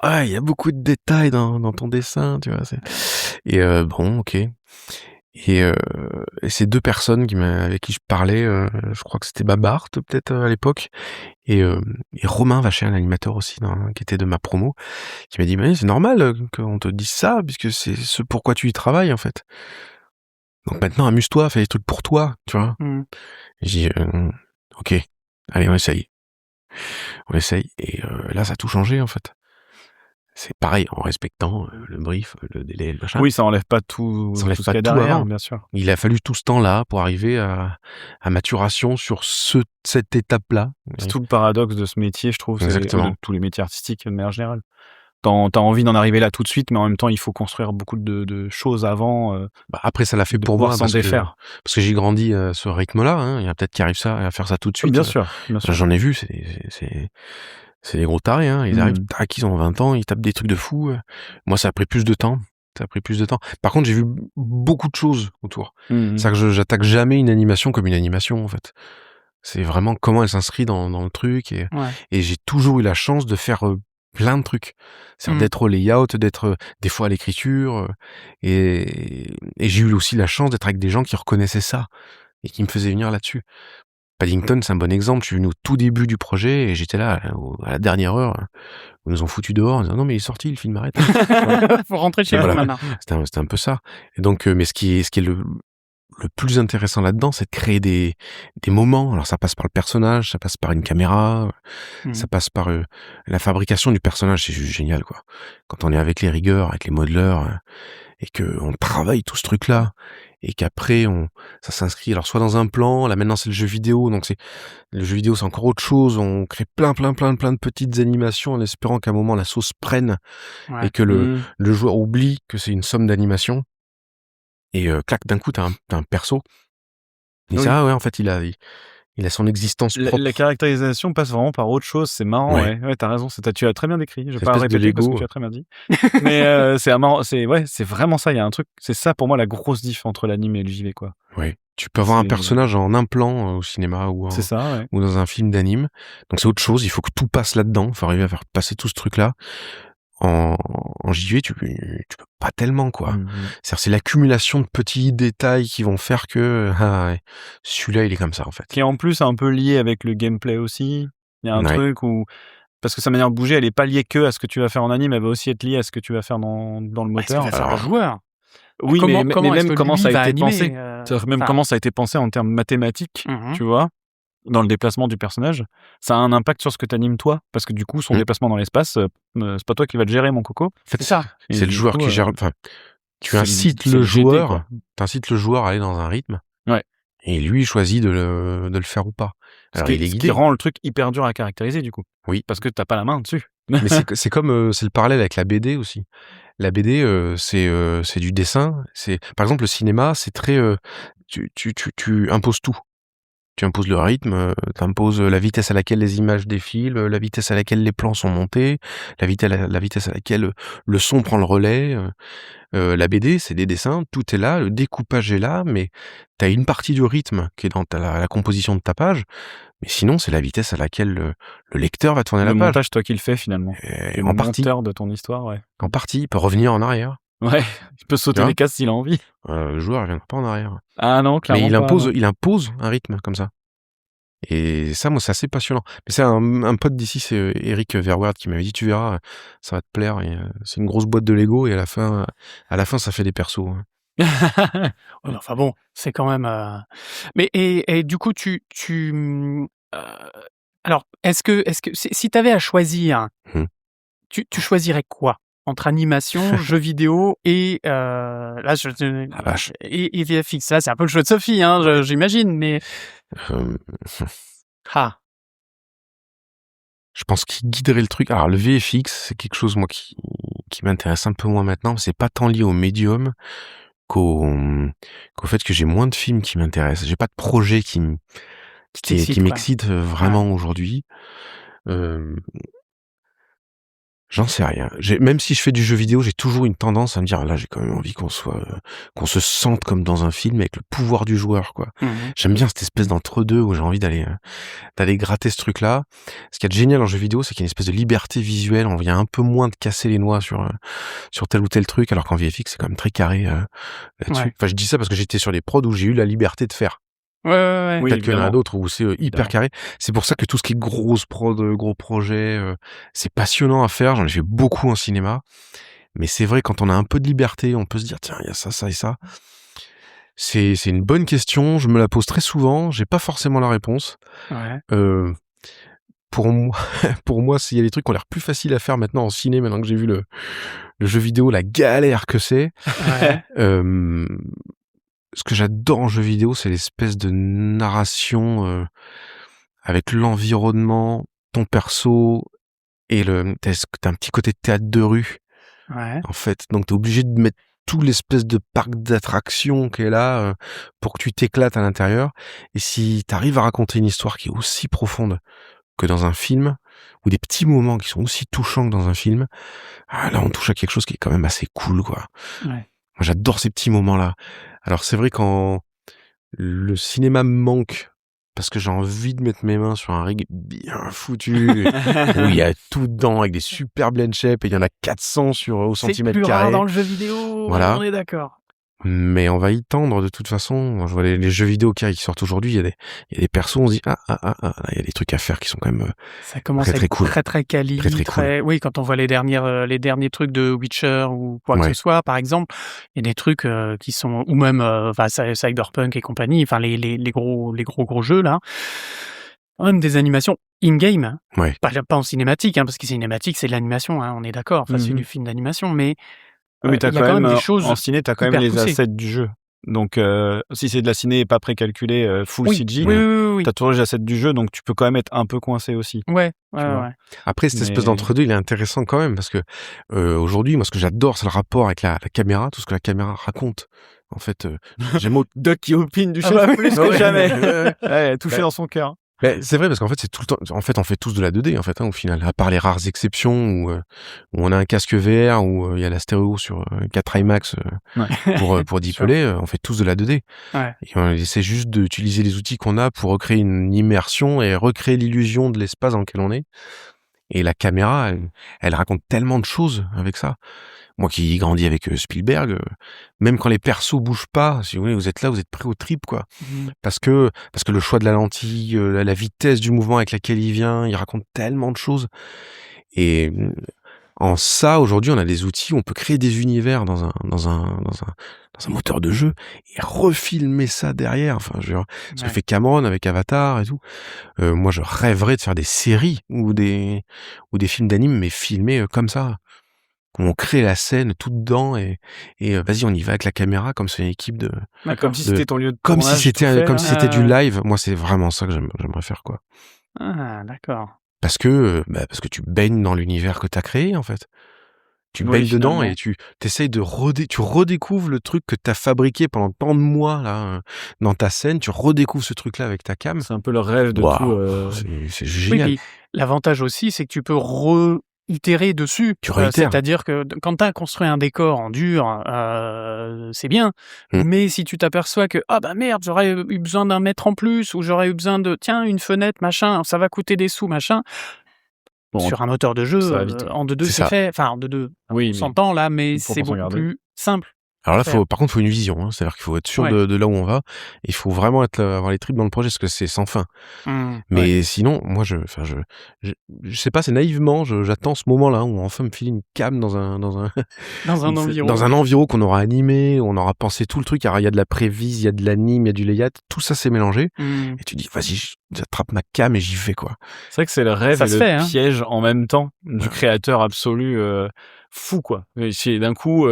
Ah, il y a beaucoup de détails dans ton dessin, tu vois. Et bon, ok. Et ces 2 personnes avec qui je parlais, je crois que c'était Babart peut-être à l'époque, et Romain Vacher, un animateur aussi, qui était de ma promo, qui m'a dit, mais c'est normal qu'on te dise ça, puisque c'est ce pourquoi tu y travailles, en fait. Donc maintenant, amuse-toi, fais des trucs pour toi, tu vois. J'ai dit, ok, allez, on essaye. Et là, ça a tout changé, en fait. C'est pareil, en respectant le brief, le délai, le machin. Oui, ça enlève pas tout ce qu'il y a derrière, bien sûr. Il a fallu tout ce temps-là pour arriver à maturation sur cette étape-là. C'est tout le paradoxe de ce métier, je trouve. Exactement. De tous les métiers artistiques de manière générale. t'as envie d'en arriver là tout de suite, mais en même temps, il faut construire beaucoup de choses avant Bah, après, ça l'a fait de pour pouvoir moi s'en défaire. parce que j'ai grandi à ce rythme-là. Hein. Il y en a peut-être qui arrivent à faire ça tout de suite. Bien sûr, bien sûr. J'en ai vu, c'est des gros tarés. Hein. Ils arrivent, Mmh. tac, ils ont 20 ans, ils tapent des trucs de fou. Moi, ça a pris plus de temps. Ça a pris plus de temps. Par contre, j'ai vu beaucoup de choses autour. Mmh. C'est-à-dire que j'attaque jamais une animation comme une animation, en fait. C'est vraiment comment elle s'inscrit dans le truc. Et j'ai toujours eu la chance de faire plein de trucs. C'est-à-dire d'être au layout, d'être des fois à l'écriture. Et j'ai eu aussi la chance d'être avec des gens qui reconnaissaient ça et qui me faisaient venir là-dessus. Paddington, c'est un bon exemple. Je suis venu au tout début du projet et j'étais là à la dernière heure. Ils nous ont foutu dehors en disant non mais il est sorti, le film arrête. Faut rentrer chez vous Voilà. maintenant. C'était un peu ça. Et donc, mais ce qui est le plus intéressant là-dedans, c'est de créer des moments. Alors ça passe par le personnage, ça passe par une caméra, ça passe par la fabrication du personnage. C'est juste génial, quoi. Quand on est avec les riggeurs, avec les modeleurs, et que on travaille tout ce truc-là, et qu'après ça s'inscrit. Alors soit dans un plan, là maintenant c'est le jeu vidéo, donc le jeu vidéo c'est encore autre chose. On crée plein de petites animations en espérant qu'à un moment la sauce prenne et que le joueur oublie que c'est une somme d'animations. Et clac, d'un coup, t'as un perso. Et Oui. ça, ouais, en fait, il a son existence propre. La caractérisation passe vraiment par autre chose, c'est marrant, Ouais. ouais, t'as raison, tu as très bien décrit, je vais Cette pas espèce de répéter parce que Lego. tu as très bien dit. Mais c'est marrant, c'est vraiment ça, il y a un truc, c'est ça pour moi la grosse diff entre l'anime et le JV, quoi. Ouais. Tu peux avoir un C'est- personnage en un plan au cinéma C'est ça, ouais. ou dans un film d'anime. Donc c'est autre chose, il faut que tout passe là-dedans, il faut arriver à faire passer tout ce truc-là. En JV, tu peux pas tellement, quoi. C'est-à-dire, c'est l'accumulation de petits détails qui vont faire que celui-là, il est comme ça, en fait. Qui est en plus un peu lié avec le gameplay aussi. Il y a un Ouais. truc où... Parce que sa manière de bouger, elle est pas liée que à ce que tu vas faire en anime, elle va aussi être liée à ce que tu vas faire dans le Ouais, ce que moteur. va faire le joueur. Oui, Comment mais est-ce même que comment lui ça a va été animer, pensé. C'est-à-dire même enfin comment ça a été pensé en termes mathématiques, Mmh. tu vois, dans le déplacement du personnage, ça a un impact sur ce que t'animes toi, parce que du coup, son déplacement dans l'espace, c'est pas toi qui vas le gérer, mon coco. En fait, C'est ça. Et c'est le du joueur coup, qui gère. Enfin, tu c'est incites c'est le GD, joueur. quoi. T'incites le joueur à aller dans un rythme. Ouais. Et lui, il choisit de le faire ou pas. Alors, il est Ce qui guidé. rend le truc hyper dur à caractériser, du coup. Oui. Parce que t'as pas la main dessus. Mais c'est comme c'est le parallèle avec la BD aussi. La BD, c'est du dessin. Par exemple, le cinéma, c'est très tu imposes tout. Tu imposes le rythme, tu imposes la vitesse à laquelle les images défilent, la vitesse à laquelle les plans sont montés, la vitesse à laquelle le son prend le relais. La BD, c'est des dessins, tout est là, le découpage est là, mais t'as une partie du rythme qui est dans la composition de ta page, mais sinon, c'est la vitesse à laquelle le lecteur va tourner Le la page. montage, toi qui le fais, finalement. Et Le en partie, monteur de ton histoire, ouais. il peut revenir en arrière. Ouais, il peut sauter Tu vois les cases s'il a envie. Le joueur, il viendra pas en arrière. Ah non, Mais clairement il pas, impose, non. il impose un rythme comme ça. Et ça, moi, c'est assez passionnant. Mais c'est un pote d'ici, c'est Eric Verward qui m'avait dit, tu verras, ça va te plaire. Et, c'est une grosse boîte de Lego et à la fin, ça fait des persos. Hein. Ouais, mais enfin bon, c'est quand même. Mais et du coup, alors, est-ce que si tu avais à choisir, Mmh. tu choisirais quoi entre animation, jeux vidéo et là La vache. et VFX? Là, c'est un peu le jeu de Sophie, hein, j'imagine, mais Euh, ah, je pense qu'il guiderait le truc. Alors, le VFX, c'est quelque chose, moi, qui m'intéresse un peu moins maintenant. C'est pas tant lié au médium qu'au fait que j'ai moins de films qui m'intéressent. J'ai pas de projet qui t'excite, quoi. m'excite vraiment aujourd'hui. J'en sais rien. Même si je fais du jeu vidéo, j'ai toujours une tendance à me dire, là, j'ai quand même envie qu'on se sente comme dans un film avec le pouvoir du joueur, quoi. Mmh. J'aime bien cette espèce d'entre-deux où j'ai envie d'aller gratter ce truc-là. Ce qui est génial en jeu vidéo, c'est qu'il y a une espèce de liberté visuelle. On vient un peu moins de casser les noix sur tel ou tel truc, alors qu'en VFX, c'est quand même très carré là-dessus. Ouais. Enfin, je dis ça parce que j'étais sur des prods où j'ai eu la liberté de faire. Ouais. Oui, Peut-être qu'il y en a évidemment. d'autres où c'est hyper carré. C'est pour ça que tout ce qui est grosse prod, gros projet, c'est passionnant à faire. J'en ai fait beaucoup en cinéma. Mais c'est vrai, quand on a un peu de liberté, on peut se dire, tiens, il y a ça, ça et ça. C'est une bonne question. Je me la pose très souvent. J'ai pas forcément la réponse. Ouais. Pour moi, s'il y a des trucs qui ont l'air plus faciles à faire maintenant en ciné, maintenant que j'ai vu le jeu vidéo, la galère que c'est. Ouais. Ce que j'adore en jeu vidéo, c'est l'espèce de narration avec l'environnement, ton perso et t'as un petit côté théâtre de rue, Ouais. en fait. Donc t'es obligé de mettre tout l'espèce de parc d'attractions qui est là pour que tu t'éclates à l'intérieur. Et si t'arrives à raconter une histoire qui est aussi profonde que dans un film, ou des petits moments qui sont aussi touchants que dans un film, là on touche à quelque chose qui est quand même assez cool, quoi. Ouais. Moi j'adore ces petits moments-là. Alors c'est vrai quand le cinéma me manque, parce que j'ai envie de mettre mes mains sur un rig bien foutu, où il y a tout dedans avec des super blend shapes et il y en a 400 au C'est centimètre plus rare carré. dans le jeu vidéo, Voilà. on est d'accord. Mais on va y tendre de toute façon. Je vois les jeux vidéo qui sortent aujourd'hui, il y a des persos, on se dit là, il y a des trucs à faire qui sont quand même Ça commence très, à très être cool. très quali, Très, très oui, quand on voit les derniers trucs de Witcher ou quoi que Ouais. ce soit, par exemple, il y a des trucs qui sont, ou même Cyberpunk et compagnie, enfin les gros jeux là, même des animations in-game, Ouais. pas en cinématique, parce que cinématique c'est de l'animation, on est d'accord, c'est Mhm. du film d'animation, mais Mais t'as il y a quand même des choses en ciné, t'as quand même hyper les poussées. assets du jeu. Donc, si c'est de la ciné et pas précalculé, full Oui, CG, oui. t'as toujours les assets du jeu, donc tu peux quand même être un peu coincé aussi. Ouais. vois. Après, cette espèce Mais- d'entre-deux, il est intéressant quand même, parce que aujourd'hui, moi, ce que j'adore, c'est le rapport avec la caméra, tout ce que la caméra raconte. En fait, j'aime Doc qui opine du Ah chef bah oui. plus Ouais. que jamais. Ouais. Ouais, touché Ouais. dans son cœur. C'est vrai, parce qu'en fait, c'est tout le temps. En fait, on fait tous de la 2D, en fait, au final. À part les rares exceptions où on a un casque VR, où il y a la stéréo sur 4 IMAX pour dipeler, on fait tous de la 2D. Ouais. Et on essaie juste d'utiliser les outils qu'on a pour recréer une immersion et recréer l'illusion de l'espace dans lequel on est. Et la caméra, elle raconte tellement de choses avec ça. Moi qui grandis avec Spielberg, même quand les persos bougent pas, si vous voulez, vous êtes là, vous êtes pris aux tripes, quoi. Parce que le choix de la lentille, la vitesse du mouvement avec laquelle il vient, il raconte tellement de choses. Et en ça, aujourd'hui, on a des outils où on peut créer des univers dans un moteur de jeu et refilmer ça derrière. Enfin, ce que fait Cameron avec Avatar et tout. Moi, je rêverais de faire des séries ou des films d'anime, mais filmés comme ça. On crée la scène tout dedans et vas-y, on y va avec la caméra comme c'est une équipe de. Comme si c'était ton lieu de Comme tournage. si c'était tout fait, si là. c'était du live. Moi, c'est vraiment ça que j'aimerais faire, quoi. Ah, d'accord. Parce que tu baignes dans l'univers que t'as créé, en fait. Tu baignes dedans finalement. et tu t'essayes tu redécouvres le truc que t'as fabriqué pendant tant de mois, là, dans ta scène. Tu redécouvres ce truc-là avec ta cam. C'est un peu le rêve de Waouh, tout. c'est Oui, génial. puis l'avantage aussi, c'est que tu peux itérer dessus. Tu réitères. C'est-à-dire que quand tu as construit un décor en dur, c'est bien. Mais si tu t'aperçois que ah bah merde, j'aurais eu besoin d'un mètre en plus, ou j'aurais eu besoin de tiens une fenêtre machin, ça va coûter des sous machin. Bon, sur un moteur de jeu, ça va vite. en 2-2 C'est c'est ça. fait. Enfin en 2-2, Oui, on mais s'entend là, mais faut c'est pas s'en beaucoup garder. plus simple. Alors là, faire. par contre, faut une vision. Hein. C'est-à-dire qu'il faut être sûr Ouais. de là où on va. Il faut vraiment avoir les tripes dans le projet parce que c'est sans fin. Mais Ouais. sinon, moi, je sais pas, c'est naïvement, j'attends ce moment-là où on va enfin me filer une cam dans un Dans un environ. dans un environ qu'on aura animé, où on aura pensé tout le truc. Alors, il y a de la prévise, il y a de l'anime, il y a du layout, tout ça c'est mélangé. Et tu dis, vas-y, j'attrape ma cam et j'y vais, quoi. C'est vrai que c'est le rêve Ça et se le fait, hein. piège en même temps du créateur absolu fou, quoi. Et d'un coup,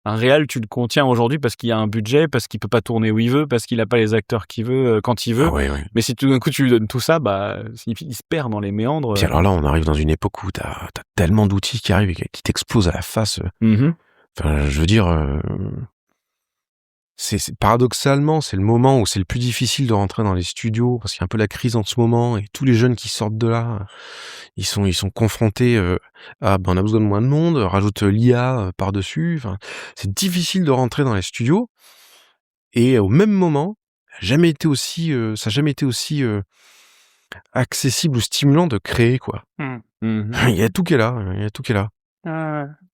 un réal, tu le contiens aujourd'hui parce qu'il y a un budget, parce qu'il peut pas tourner où il veut, parce qu'il a pas les acteurs qu'il veut quand il veut. Ah ouais. Mais si tout d'un coup tu lui donnes tout ça, bah il se perd dans les méandres. Puis alors là, on arrive dans une époque où t'as tellement d'outils qui arrivent et qui t'explosent à la face. Enfin, je veux dire, c'est paradoxalement, c'est le moment où c'est le plus difficile de rentrer dans les studios parce qu'il y a un peu la crise en ce moment et tous les jeunes qui sortent de là, ils sont confrontés à on a besoin de moins de monde, rajoute l'IA par-dessus. Enfin, c'est difficile de rentrer dans les studios et au même moment, ça n'a jamais été aussi accessible ou stimulant de créer, quoi. Il y a tout qui est là.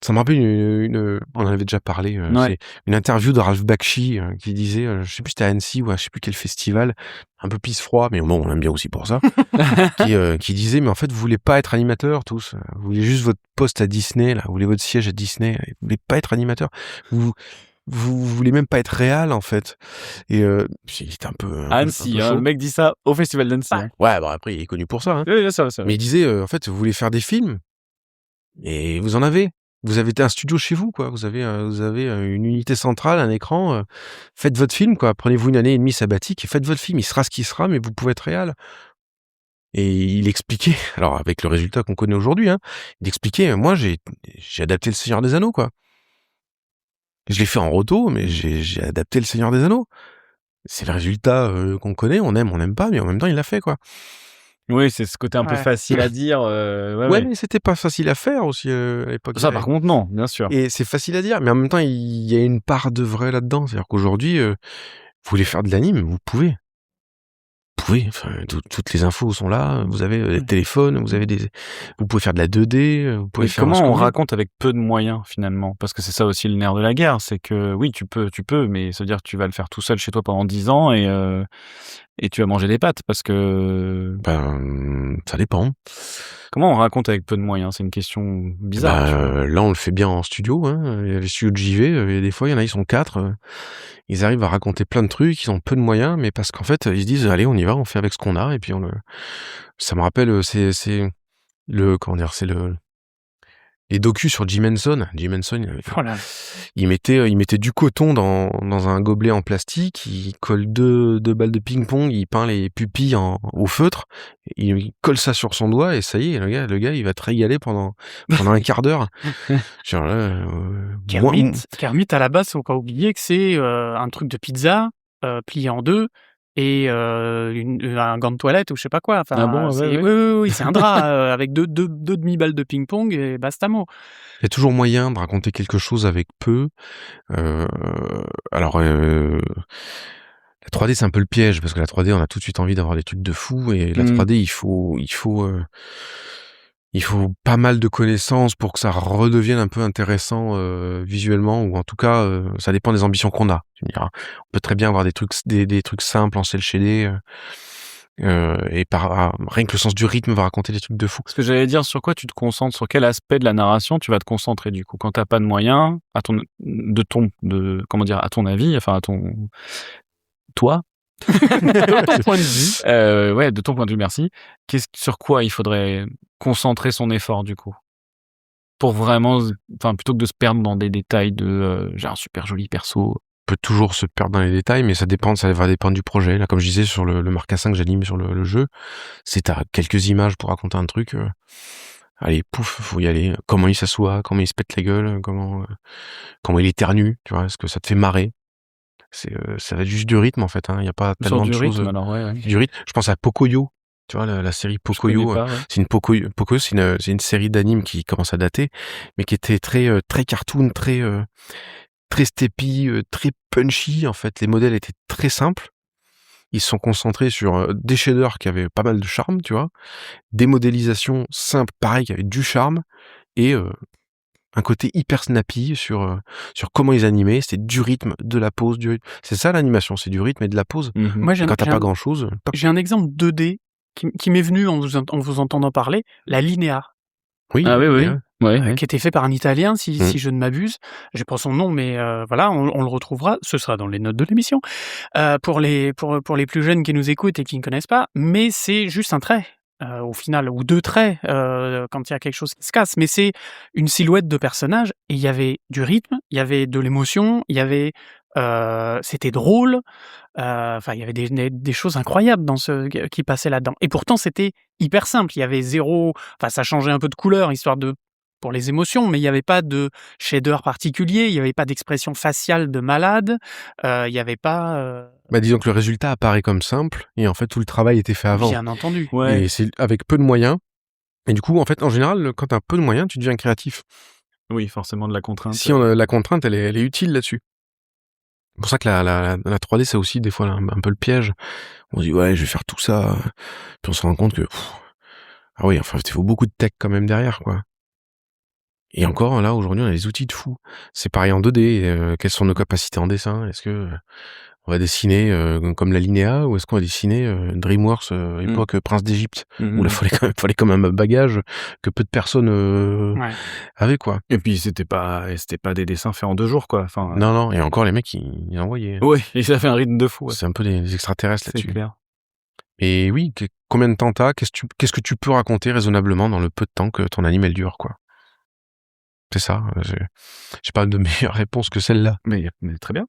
Ça me rappelle on en avait déjà parlé, c'est une interview de Ralph Bakshi qui disait, je sais plus si c'était à Annecy ou à je sais plus quel festival, un peu pisse-froid, mais bon, on l'aime bien aussi pour ça, qui disait, mais en fait, vous voulez pas être animateur tous, vous voulez juste votre poste à Disney, là, vous voulez votre siège à Disney, vous voulez pas être animateur, vous voulez même pas être réal, en fait. Et il était un peu Annecy, chaud. le mec dit ça au festival d'Annecy. Ouais, bon après, il est connu pour ça. Hein. Oui, ça. Mais il disait, en fait, vous voulez faire des films et vous en avez. Vous avez un studio chez vous, quoi. Vous avez une unité centrale, un écran. Faites votre film, quoi. Prenez-vous une année et demie sabbatique et faites votre film. Il sera ce qu'il sera, mais vous pouvez être réel. Et il expliquait, alors avec le résultat qu'on connaît aujourd'hui, hein, il expliquait, moi j'ai adapté le Seigneur des Anneaux, quoi. Je l'ai fait en roto, mais j'ai adapté le Seigneur des Anneaux. C'est le résultat qu'on connaît, on n'aime pas, mais en même temps il l'a fait, quoi. Oui, c'est ce côté un peu Ouais. facile à dire. Ouais, mais c'était pas facile à faire aussi à l'époque. Ça, par contre, non, bien sûr. Et c'est facile à dire, mais en même temps il y a une part de vrai là-dedans. C'est-à-dire qu'aujourd'hui, vous voulez faire de l'anime, vous pouvez. Enfin, toutes les infos sont là. Vous avez des téléphones, vous pouvez faire de la 2D, vous pouvez Mais faire comment ce que on vous voulez. raconte avec peu de moyens finalement? Parce que c'est ça aussi le nerf de la guerre, c'est que oui, tu peux, mais ça veut dire que tu vas le faire tout seul chez toi pendant 10 ans et tu vas manger des pâtes parce que Ben, ça dépend. comment on raconte avec peu de moyens? C'est une question bizarre. tu vois. Là, on le fait bien en studio. Hein. Il y a les studios de JV, il y a des fois, il y en a, ils sont 4. Ils arrivent à raconter plein de trucs, ils ont peu de moyens, mais parce qu'en fait, ils se disent, allez, on y va, on fait avec ce qu'on a, et puis ça me rappelle, c'est comment dire, c'est les docus sur Jim Henson. Jim Henson, Voilà. il mettait du coton dans un gobelet en plastique, il colle deux balles de ping-pong, il peint les pupilles au feutre, il colle ça sur son doigt et ça y est, le gars, il va te régaler pendant un quart d'heure. Genre là, Kermit, à la base, faut pas oublier que c'est un truc de pizza plié en deux et un gant de toilette ou je sais pas quoi. Enfin, Ah bon, c'est... ouais. Oui, c'est un drap avec deux demi-balles de ping-pong et bastamo. il y a toujours moyen de raconter quelque chose avec peu. Euh, alors, la 3D, c'est un peu le piège, parce que la 3D, on a tout de suite envie d'avoir des trucs de fou, et la 3D, il faut pas mal de connaissances pour que ça redevienne un peu intéressant visuellement, ou en tout cas, ça dépend des ambitions qu'on a. Tu me diras. On peut très bien avoir des trucs simples en cel shaded, et rien que le sens du rythme va raconter des trucs de fou. Ce que j'allais dire, sur quoi tu te concentres, sur quel aspect de la narration tu vas te concentrer du coup quand t'as pas de moyens, à ton avis, enfin toi, De ton point de vue. ouais, de ton point de vue, merci. Sur quoi il faudrait concentrer son effort du coup, pour vraiment, enfin plutôt que de se perdre dans des détails de j'ai un super joli perso. Peut toujours se perdre dans les détails, mais ça va dépendre du projet. Là, comme je disais, sur le Mark A5 que j'anime sur le jeu, c'est t'as quelques images pour raconter un truc. Allez, pouf, faut y aller. Comment il s'assoit, comment il se pète la gueule, comment il éternue, tu vois, est-ce que ça te fait marrer? Ça va être juste du rythme, en fait, hein. Il y a pas Sur tellement du de choses. rythme, alors ouais. Du rythme. Je pense à Pocoyo. Tu vois, la série Je connais Pocoyo. pas, ouais. C'est une Pocoyo, c'est une série d'animes qui commence à dater, mais qui était très cartoon, très steppy, très punchy. En fait, les modèles étaient très simples. Ils se sont concentrés sur des shaders qui avaient pas mal de charme, tu vois, des modélisations simples, pareil, qui avaient du charme, et un côté hyper snappy sur comment ils animaient. C'était du rythme, de la pose, c'est ça l'animation, c'est du rythme et de la pose. Moi, Et quand t'as pas grand chose, j'ai un exemple 2D qui m'est venu en vous entendant parler, la Linéa. oui, Ah oui, ouais. Qui était fait par un Italien, si Mm. je ne m'abuse. J'ai pas son nom, mais voilà, on le retrouvera. Ce sera dans les notes de l'émission. Pour les plus jeunes qui nous écoutent et qui ne connaissent pas, mais c'est juste un trait. Au final, ou deux traits quand il y a quelque chose qui se casse, mais c'est une silhouette de personnage et il y avait du rythme, il y avait de l'émotion, il y avait c'était drôle, enfin il y avait des choses incroyables dans qui passaient là-dedans. Et pourtant c'était hyper simple, il y avait enfin ça changeait un peu de couleur histoire pour les émotions, mais il n'y avait pas de shader particulier, il n'y avait pas d'expression faciale de malade, il n'y avait pas... Bah, disons que le résultat apparaît comme simple, et en fait tout le travail était fait avant. Bien entendu. Ouais. Et c'est avec peu de moyens. Et du coup, en fait, en général, quand t'as peu de moyens, tu deviens créatif. Oui, forcément de la contrainte. Si la contrainte, elle est utile là-dessus. C'est pour ça que la 3D, c'est aussi des fois un peu le piège. On se dit, ouais, je vais faire tout ça. Puis on se rend compte que, ah oui, enfin, il faut beaucoup de tech quand même derrière, quoi. Et encore, là, aujourd'hui, on a des outils de fou. C'est pareil en 2D. Quelles sont nos capacités en dessin? Est-ce que on va dessiner comme la Linéa, ou est-ce qu'on va dessiner DreamWorks époque Prince d'Égypte, où là, fallait quand même un bagage que peu de personnes avaient, quoi. Et puis c'était pas des dessins faits en 2 jours, quoi. Enfin, Non, et encore les mecs, ils envoyaient. ouais, et ça fait un rythme de fou. Ouais. C'est un peu des extraterrestres C'est là-dessus. clair. Et oui, combien de temps t'as? Qu'est-ce que tu peux raconter raisonnablement dans le peu de temps que ton anime elle dure, quoi. C'est ça. J'ai pas de meilleure réponse que celle-là. Mais très bien.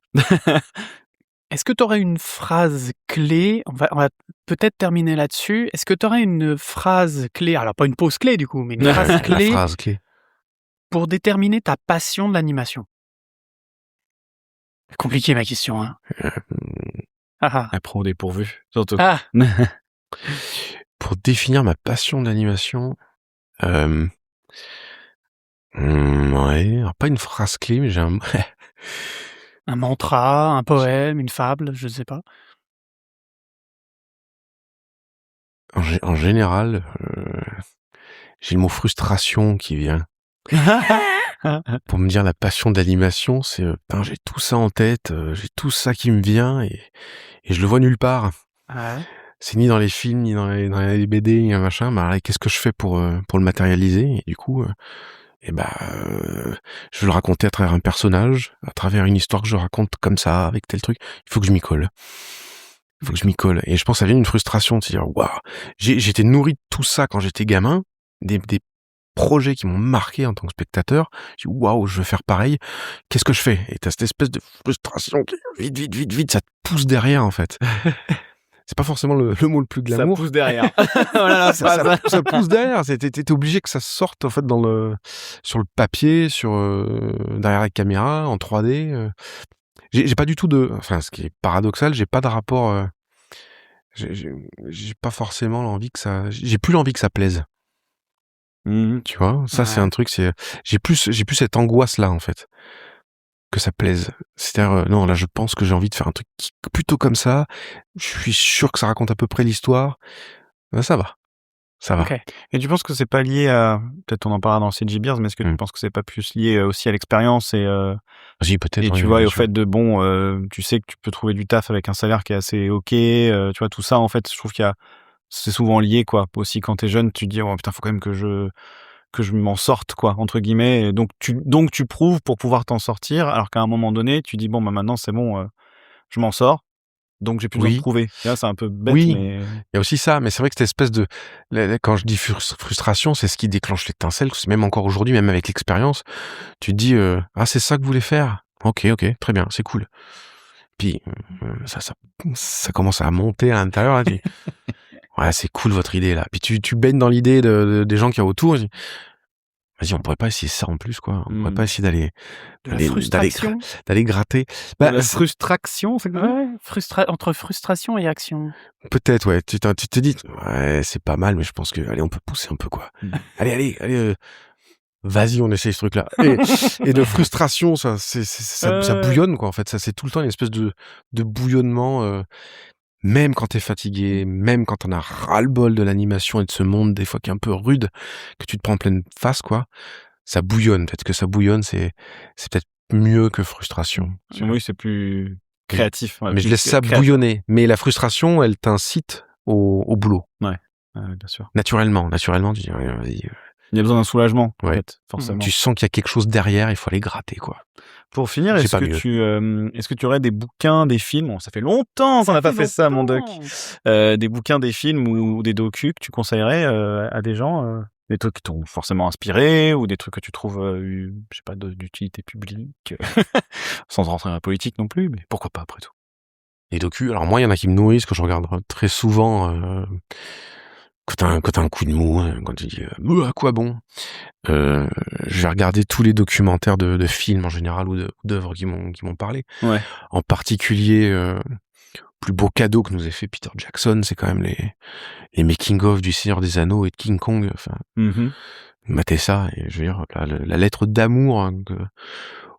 Est-ce que tu aurais une phrase clé? On va peut-être terminer là-dessus. Est-ce que tu aurais une phrase clé, alors pas une pause clé du coup, mais une phrase La clé phrase clé. pour déterminer ta passion de l'animation? Compliqué ma question, hein. Ah ah. Après, au dépourvu, surtout. Ah! Pour définir ma passion de l'animation, ouais, alors pas une phrase clé, mais j'ai un Un mantra, un poème, une fable, je sais pas. en général, j'ai le mot frustration qui vient. Pour me dire la passion d'animation, c'est, putain, j'ai tout ça en tête, j'ai tout ça qui me vient et je le vois nulle part. Ouais. C'est ni dans les films, ni dans les BD, ni un machin. Bah, alors, qu'est-ce que je fais pour le matérialiser? Et du coup, je veux le raconter à travers un personnage, à travers une histoire que je raconte comme ça, avec tel truc. Il faut que je m'y colle. Et je pense que ça vient d'une frustration de se dire, waouh, j'étais nourri de tout ça quand j'étais gamin, des projets qui m'ont marqué en tant que spectateur. Je dis, waouh, je veux faire pareil. Qu'est-ce que je fais? Et t'as cette espèce de frustration qui, vite, ça te pousse derrière, en fait. C'est pas forcément le mot le plus glamour. Ça pousse derrière. Voilà, ça pousse derrière. T'es obligé que ça sorte, en fait, sur le papier, derrière la caméra, en 3D. J'ai pas du tout ce qui est paradoxal, j'ai pas de rapport, j'ai pas forcément j'ai plus l'envie que ça plaise. Tu vois? Ça, c'est un truc, j'ai plus cette angoisse-là, en fait, que ça plaise. C'est-à-dire, non, là, je pense que j'ai envie de faire un truc plutôt comme ça. Je suis sûr que ça raconte à peu près l'histoire. Ça va. OK. Et tu penses que c'est pas lié à, peut-être on en parlera dans CG Beers, mais est-ce que tu penses que c'est pas plus lié aussi à l'expérience Si, peut-être. et oui, tu vois, et bien au sûr. fait de tu sais que tu peux trouver du taf avec un salaire qui est assez OK, tu vois, tout ça, en fait, je trouve c'est souvent lié, quoi. Aussi, quand t'es jeune, tu te dis, oh putain, faut quand même que je m'en sorte, quoi, entre guillemets. Et donc tu prouves pour pouvoir t'en sortir, alors qu'à un moment donné, tu dis, bon, bah maintenant, c'est bon, je m'en sors. Donc j'ai plus besoin de Oui. prouver. Et là, c'est un peu bête, Oui. mais Il y a aussi ça, mais c'est vrai que cette espèce quand je dis frustration, c'est ce qui déclenche l'étincelle. C'est même encore aujourd'hui, même avec l'expérience, tu te dis, ah, c'est ça que vous voulez faire? Ok, très bien, c'est cool. Puis, ça commence à monter à l'intérieur, là, tu dis, ouais, c'est cool votre idée, là. Puis tu baignes dans l'idée des gens qui y a autour, tu dis, vas-y, on pourrait pas essayer ça en plus, quoi. On pourrait pas essayer De la frustration? d'aller gratter. la frustration, c'est quoi? Ouais, entre frustration et action. Peut-être, ouais. Tu te dis, ouais, c'est pas mal, mais je pense que, allez, on peut pousser un peu, quoi. Allez, vas-y, on essaye ce truc-là. Et de frustration, ça bouillonne, quoi, en fait. Ça, c'est tout le temps une espèce de bouillonnement, même quand t'es fatigué, même quand t'en as ras-le-bol de l'animation et de ce monde, des fois, qui est un peu rude, que tu te prends en pleine face, quoi. Ça bouillonne. Peut-être que ça bouillonne, c'est peut-être mieux que frustration. Oui, c'est plus créatif. Ouais, Mais je plus laisse ça créatif. bouillonner. Mais la frustration, elle t'incite au boulot. Ouais, bien sûr. Naturellement, tu dis, ouais, vas-y. Il y a besoin d'un soulagement, en Ouais. fait, forcément. Tu sens qu'il y a quelque chose derrière, il faut aller gratter, quoi. Pour finir, C'est est-ce pas que tu aurais des bouquins, des films? Bon, ça fait longtemps qu'on n'a pas fait ça, mon doc. Des bouquins, des films ou des docus que tu conseillerais à des gens, des trucs qui t'ont forcément inspiré ou des trucs que tu trouves, je sais pas, d'utilité publique, sans rentrer dans la politique non plus, mais pourquoi pas après tout. Les docus, alors moi, il y en a qui me nourrissent, que je regarde très souvent, quand t'as un coup de mou, quand tu dis, à quoi bon? Je vais regarder tous les documentaires de films en général ou d'œuvres qui m'ont parlé. Ouais. En particulier, le plus beau cadeau que nous ait fait Peter Jackson, c'est quand même les making-of du Seigneur des Anneaux et de King Kong. Enfin, matez ça, et je veux dire, la lettre d'amour, hein,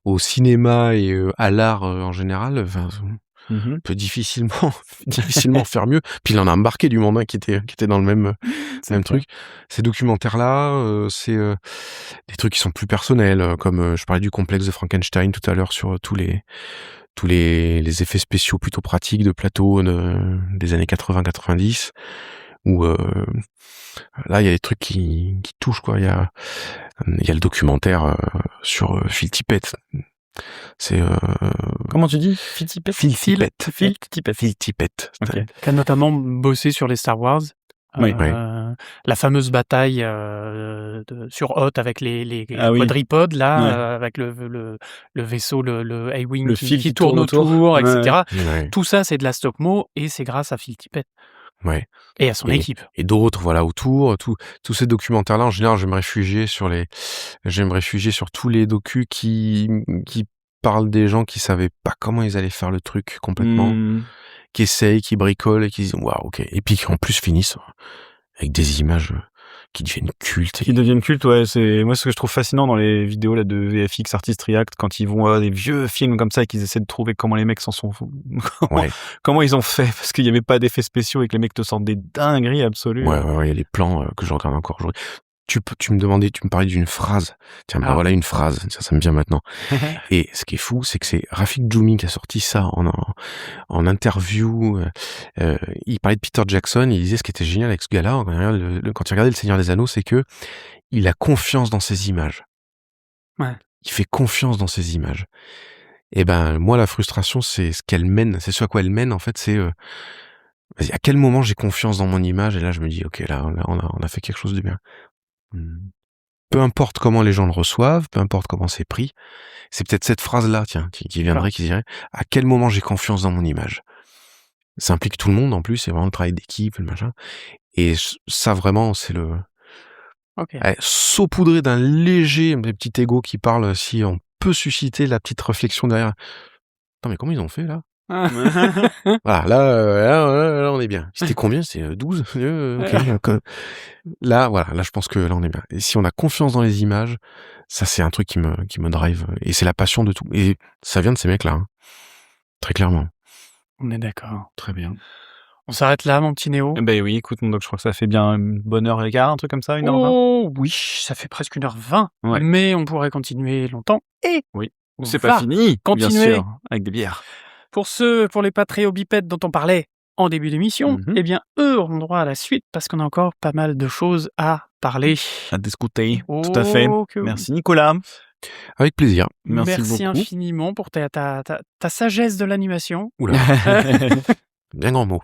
au cinéma et à l'art en général, enfin, peut difficilement faire mieux. Puis il en a embarqué du monde, hein, qui était dans le même truc. Ces documentaires-là, c'est des trucs qui sont plus personnels, comme je parlais du complexe de Frankenstein tout à l'heure sur tous les effets spéciaux plutôt pratiques de plateau des années 80-90, où là il y a des trucs qui touchent, quoi. Il y a le documentaire sur Phil Tippett. C'est Comment tu dis? Phil Tippett? Phil Tippett. Phil Tippett. Phil Tippett. Ok. Qui a notamment bossé sur les Star Wars. Oui. Ouais. la fameuse bataille sur Hoth avec les quadripodes là, avec le vaisseau, le A-Wing qui tourne autour, etc. Ouais. Tout ça, c'est de la stop-mo et c'est grâce à Phil Tippett. Ouais. Et à son équipe. Et d'autres, voilà, autour. Tous ces documentaires-là, en général, je vais me réfugier sur tous les docus qui parlent des gens qui savaient pas comment ils allaient faire le truc complètement, qui essayent, qui bricolent et qui disent waouh, ok. Et puis qui en plus finissent avec des images qui deviennent cultes. Ouais. C'est moi ce que je trouve fascinant dans les vidéos là de VFX Artist React, quand ils vont voir des vieux films comme ça et qu'ils essaient de trouver comment les mecs s'en sont comment ils ont fait, parce qu'il y avait pas d'effets spéciaux et que les mecs te sortent des dingueries absolues. Ouais, il y a les plans que je regarde encore aujourd'hui. Tu me parlais d'une phrase. Tiens, voilà une phrase. Ça me vient maintenant. Et ce qui est fou, c'est que c'est Rafik Djoumi qui a sorti ça en interview. Il parlait de Peter Jackson. Il disait ce qui était génial avec ce gars-là, quand il regardait Le Seigneur des Anneaux, c'est que il a confiance dans ses images. Ouais. Il fait confiance dans ses images. Et ben, moi, la frustration, c'est ce qu'elle mène. C'est ce à quoi elle mène, en fait, c'est à quel moment j'ai confiance dans mon image. Et là, je me dis, ok, là on a fait quelque chose de bien. Peu importe comment les gens le reçoivent, peu importe comment c'est pris, c'est peut-être cette phrase-là, tiens, qui viendrait, qui dirait à quel moment j'ai confiance dans mon image. Ça implique tout le monde en plus, c'est vraiment le travail d'équipe, le machin. Et ça vraiment, c'est le saupoudré d'un léger petit ego qui parle, si on peut susciter la petite réflexion derrière. Attends, mais comment ils ont fait là? Voilà, là, on est bien. C'était combien? C'est 12? Okay. Là, voilà, là, je pense que là, on est bien. Et si on a confiance dans les images, ça, c'est un truc qui me drive. Et c'est la passion de tout. Et ça vient de ces mecs-là, hein. Très clairement. On est d'accord. Très bien. On s'arrête là, mon petit Néo? Ben oui, écoute, donc je crois que ça fait bien une bonne heure et quart, un truc comme ça, 1h20. Oh oui, ça fait presque 1h20. Ouais. Mais on pourrait continuer longtemps. Et oui, c'est pas fini. Continuer bien sûr, avec des bières. Pour les patriobipèdes dont on parlait en début d'émission, eh bien, eux auront droit à la suite parce qu'on a encore pas mal de choses à parler. À discuter, tout à fait. Merci Nicolas. Avec plaisir. Merci beaucoup. Infiniment pour ta sagesse de l'animation. Oula. Bien grand mot.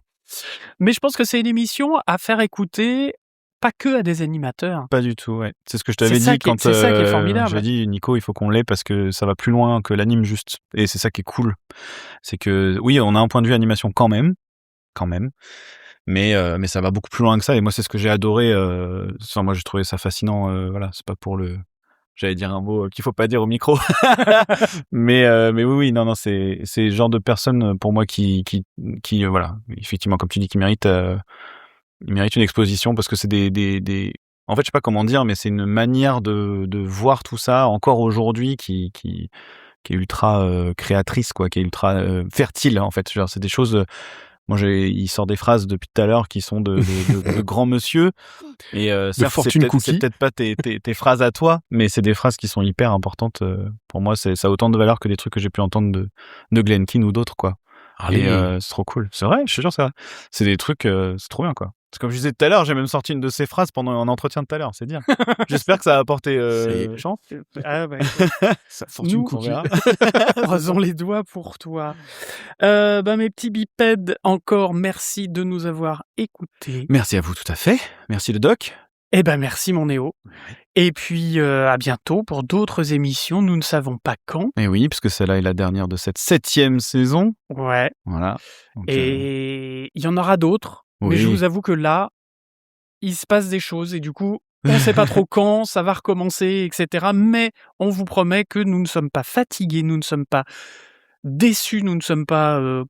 Mais je pense que c'est une émission à faire écouter pas que à des animateurs. Pas du tout, ouais. C'est ce que je t'avais dit quand c'est ça qui est formidable. j'ai dit Nico, il faut qu'on l'ait parce que ça va plus loin que l'anime juste. Et c'est ça qui est cool. C'est que oui, on a un point de vue animation quand même. Mais ça va beaucoup plus loin que ça. Et moi, c'est ce que j'ai adoré. Moi, j'ai trouvé ça fascinant. Voilà, c'est pas pour le. J'allais dire un mot qu'il faut pas dire au micro. mais oui, non, c'est le genre de personnes pour moi qui voilà, effectivement, comme tu dis, qui méritent une exposition parce que c'est des. En fait, je sais pas comment dire, mais c'est une manière de voir tout ça encore aujourd'hui qui est ultra créatrice, quoi, qui est ultra fertile en fait. Genre, c'est des choses. Moi, il sort des phrases depuis tout à l'heure qui sont de grands monsieur. Et certes, c'est peut-être pas tes phrases à toi, mais c'est des phrases qui sont hyper importantes. Pour moi, ça a autant de valeur que des trucs que j'ai pu entendre de Glenn Keane ou d'autres, quoi. Et c'est trop cool. C'est vrai, je te jure, c'est vrai. C'est des trucs, c'est trop bien, quoi. C'est comme je disais tout à l'heure, j'ai même sorti une de ces phrases pendant un entretien de tout à l'heure, c'est dire. J'espère que ça a apporté chance. Ah ouais. Ça fortune on verra. Croisons les doigts pour toi. Mes petits bipèdes, encore merci de nous avoir écoutés. Merci à vous, tout à fait. Merci le doc. Merci mon Néo. Et puis à bientôt pour d'autres émissions, nous ne savons pas quand. Et oui, parce que celle-là est la dernière de cette 7e saison. Ouais. Voilà. Donc, et il y en aura d'autres. Oui. Mais je vous avoue que là, il se passe des choses et du coup, on ne sait pas trop quand, ça va recommencer, etc. Mais on vous promet que nous ne sommes pas fatigués, nous ne sommes pas déçus, nous ne sommes pas,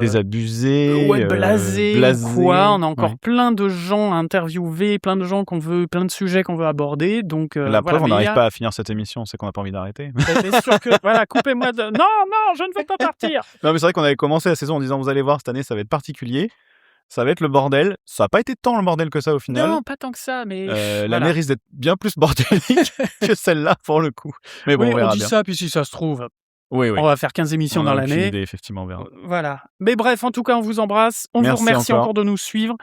désabusés, blasés, quoi. On a encore plein de gens à interviewer, plein de gens plein de sujets qu'on veut aborder. Donc, la preuve, on n'arrive pas à finir cette émission, c'est qu'on n'a pas envie d'arrêter. C'est sûr que, coupez-moi de... Non, je ne veux pas partir. Non, mais c'est vrai qu'on avait commencé la saison en disant, vous allez voir, cette année, ça va être particulier. Ça va être le bordel. Ça n'a pas été tant le bordel que ça au final. Non, pas tant que ça, mais... L'année risque d'être bien plus bordélique que celle-là, pour le coup. Mais bon, on verra dit bien. ça, puis si ça se trouve... Oui. On va faire 15 émissions dans l'année. Idée, effectivement, on verra. Voilà. Mais bref, en tout cas, on vous embrasse. On vous remercie encore de nous suivre.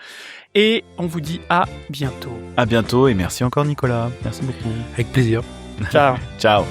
Et on vous dit à bientôt. À bientôt et merci encore, Nicolas. Merci beaucoup. Avec plaisir. Ciao. Ciao.